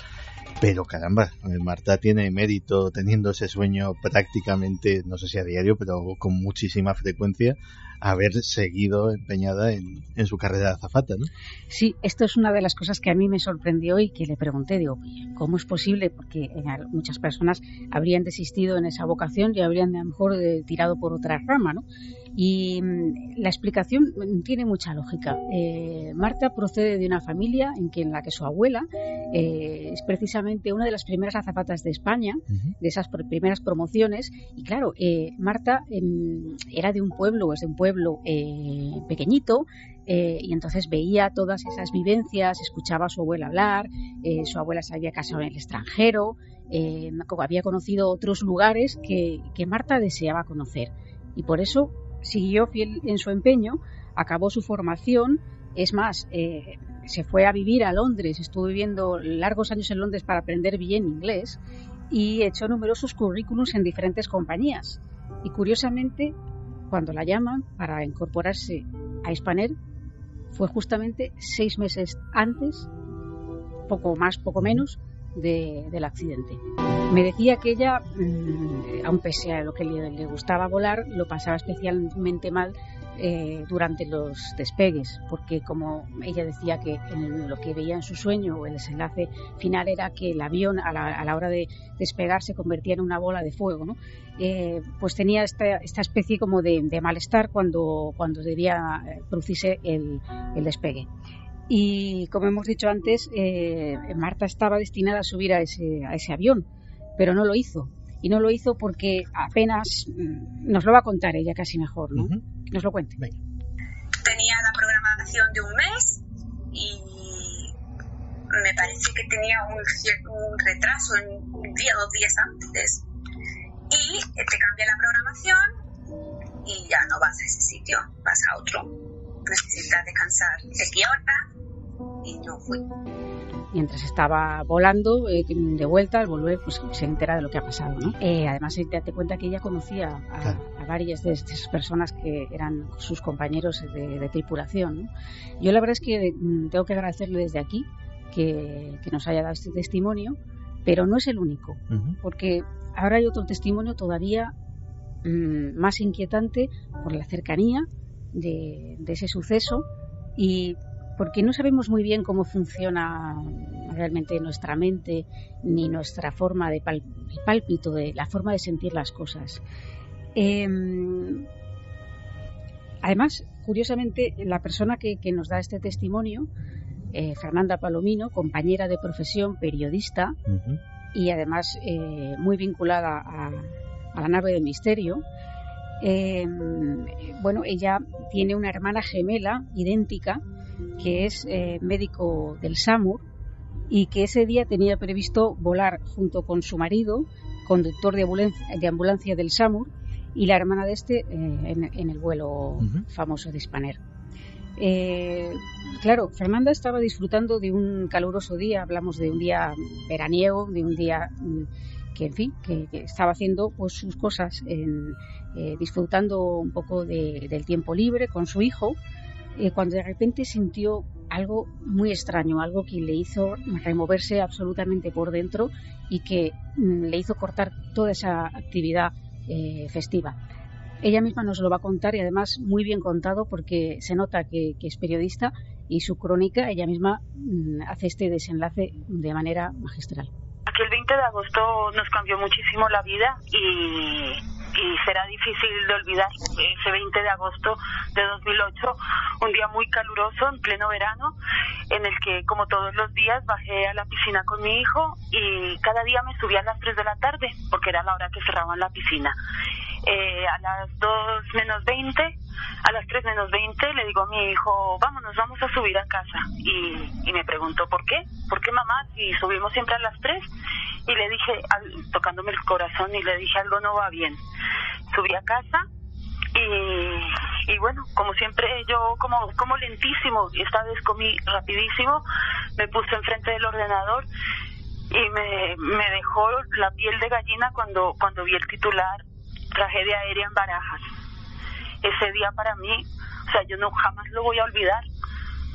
pero caramba, Marta tiene mérito teniendo ese sueño prácticamente, no sé si a diario, pero con muchísima frecuencia, haber seguido empeñada en su carrera de azafata, ¿no? Sí, esto es una de las cosas que a mí me sorprendió y que le pregunté, digo, ¿cómo es posible? Porque muchas personas habrían desistido en esa vocación y habrían a lo mejor tirado por otra rama, ¿no? Y la explicación tiene mucha lógica. Marta procede de una familia en la que su abuela es precisamente una de las primeras azafatas de España, de esas primeras promociones, y claro, Marta era de un pueblo, es de un pueblo pequeñito, y entonces veía todas esas vivencias, escuchaba a su abuela hablar, su abuela se había casado en el extranjero, había conocido otros lugares que Marta deseaba conocer, y por eso siguió fiel en su empeño, acabó su formación, es más, se fue a vivir a Londres, estuvo viviendo largos años en Londres para aprender bien inglés y echó numerosos currículums en diferentes compañías. Y curiosamente, cuando la llaman para incorporarse a Spanair, fue justamente 6 meses antes, poco más, poco menos, del accidente. Me decía que ella, aun pese a lo que le gustaba volar, lo pasaba especialmente mal durante los despegues, porque como ella decía que lo que veía en su sueño o el desenlace final era que el avión a la hora de despegar se convertía en una bola de fuego, ¿no? Pues tenía esta especie como de malestar cuando debía producirse el despegue. Y como hemos dicho antes, Marta estaba destinada a subir a ese avión, pero no lo hizo. Y no lo hizo porque apenas, nos lo va a contar ella casi mejor, ¿no? Nos lo cuente. Tenía la programación de un mes y me parece que tenía un retraso en un día, 2 días antes. Y te cambia la programación y ya no vas a ese sitio, vas a otro. Necesitas descansar X hora y no fui. Mientras estaba volando de vuelta, al volver, pues se entera de lo que ha pasado, ¿no? Además, date cuenta que ella conocía a varias de esas personas que eran sus compañeros de tripulación, ¿no? Yo la verdad es que tengo que agradecerle desde aquí que nos haya dado este testimonio, pero no es el único, porque ahora hay otro testimonio todavía más inquietante por la cercanía de ese suceso y porque no sabemos muy bien cómo funciona realmente nuestra mente ni nuestra forma de pálpito, de la forma de sentir las cosas. Además, curiosamente, la persona que nos da este testimonio, Fernanda Palomino, compañera de profesión, periodista, y además muy vinculada a la nave del misterio, bueno, ella tiene una hermana gemela idéntica que es médico del SAMUR y que ese día tenía previsto volar junto con su marido, conductor de ambulancia del SAMUR, y la hermana de este en el vuelo famoso de Spanair. Claro, Fernanda estaba disfrutando de un caluroso día, hablamos de un día veraniego, de un día que, en fin, que estaba haciendo pues sus cosas, disfrutando un poco del tiempo libre con su hijo, cuando de repente sintió algo muy extraño, algo que le hizo removerse absolutamente por dentro y que le hizo cortar toda esa actividad festiva. Ella misma nos lo va a contar y además muy bien contado porque se nota que es periodista y su crónica, ella misma hace este desenlace de manera magistral. El 20 de agosto nos cambió muchísimo la vida y será difícil de olvidar ese 20 de agosto de 2008, un día muy caluroso en pleno verano, en el que, como todos los días, bajé a la piscina con mi hijo y cada día me subía a las 3 de la tarde, porque era la hora que cerraban la piscina. A las 2 menos 20, a las 3 menos 20, le digo a mi hijo, vámonos, vamos a subir a casa. Y me preguntó, ¿por qué? ¿Por qué, mamá? Si subimos siempre a las 3. Y le dije, tocándome el corazón, y le dije, algo no va bien. Subí a casa y bueno, como siempre, yo como lentísimo, y esta vez comí rapidísimo, me puse enfrente del ordenador y me dejó la piel de gallina cuando vi el titular, tragedia aérea en Barajas. Ese día para mí, o sea, yo jamás lo voy a olvidar,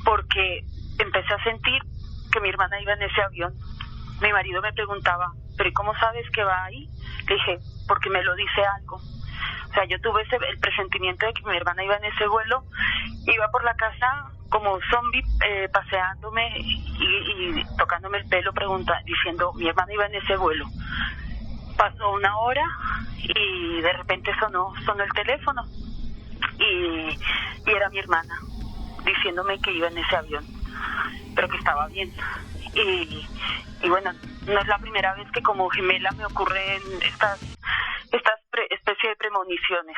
porque empecé a sentir que mi hermana iba en ese avión. Mi marido me preguntaba, ¿pero cómo sabes que va ahí? Le dije, porque me lo dice algo. O sea, yo tuve el presentimiento de que mi hermana iba en ese vuelo, iba por la casa como zombie, paseándome y tocándome el pelo, diciendo, mi hermana iba en ese vuelo. Pasó una hora y de repente sonó el teléfono y era mi hermana diciéndome que iba en ese avión, pero que estaba bien. Y bueno, no es la primera vez que como gemela me ocurren estas especie de premoniciones.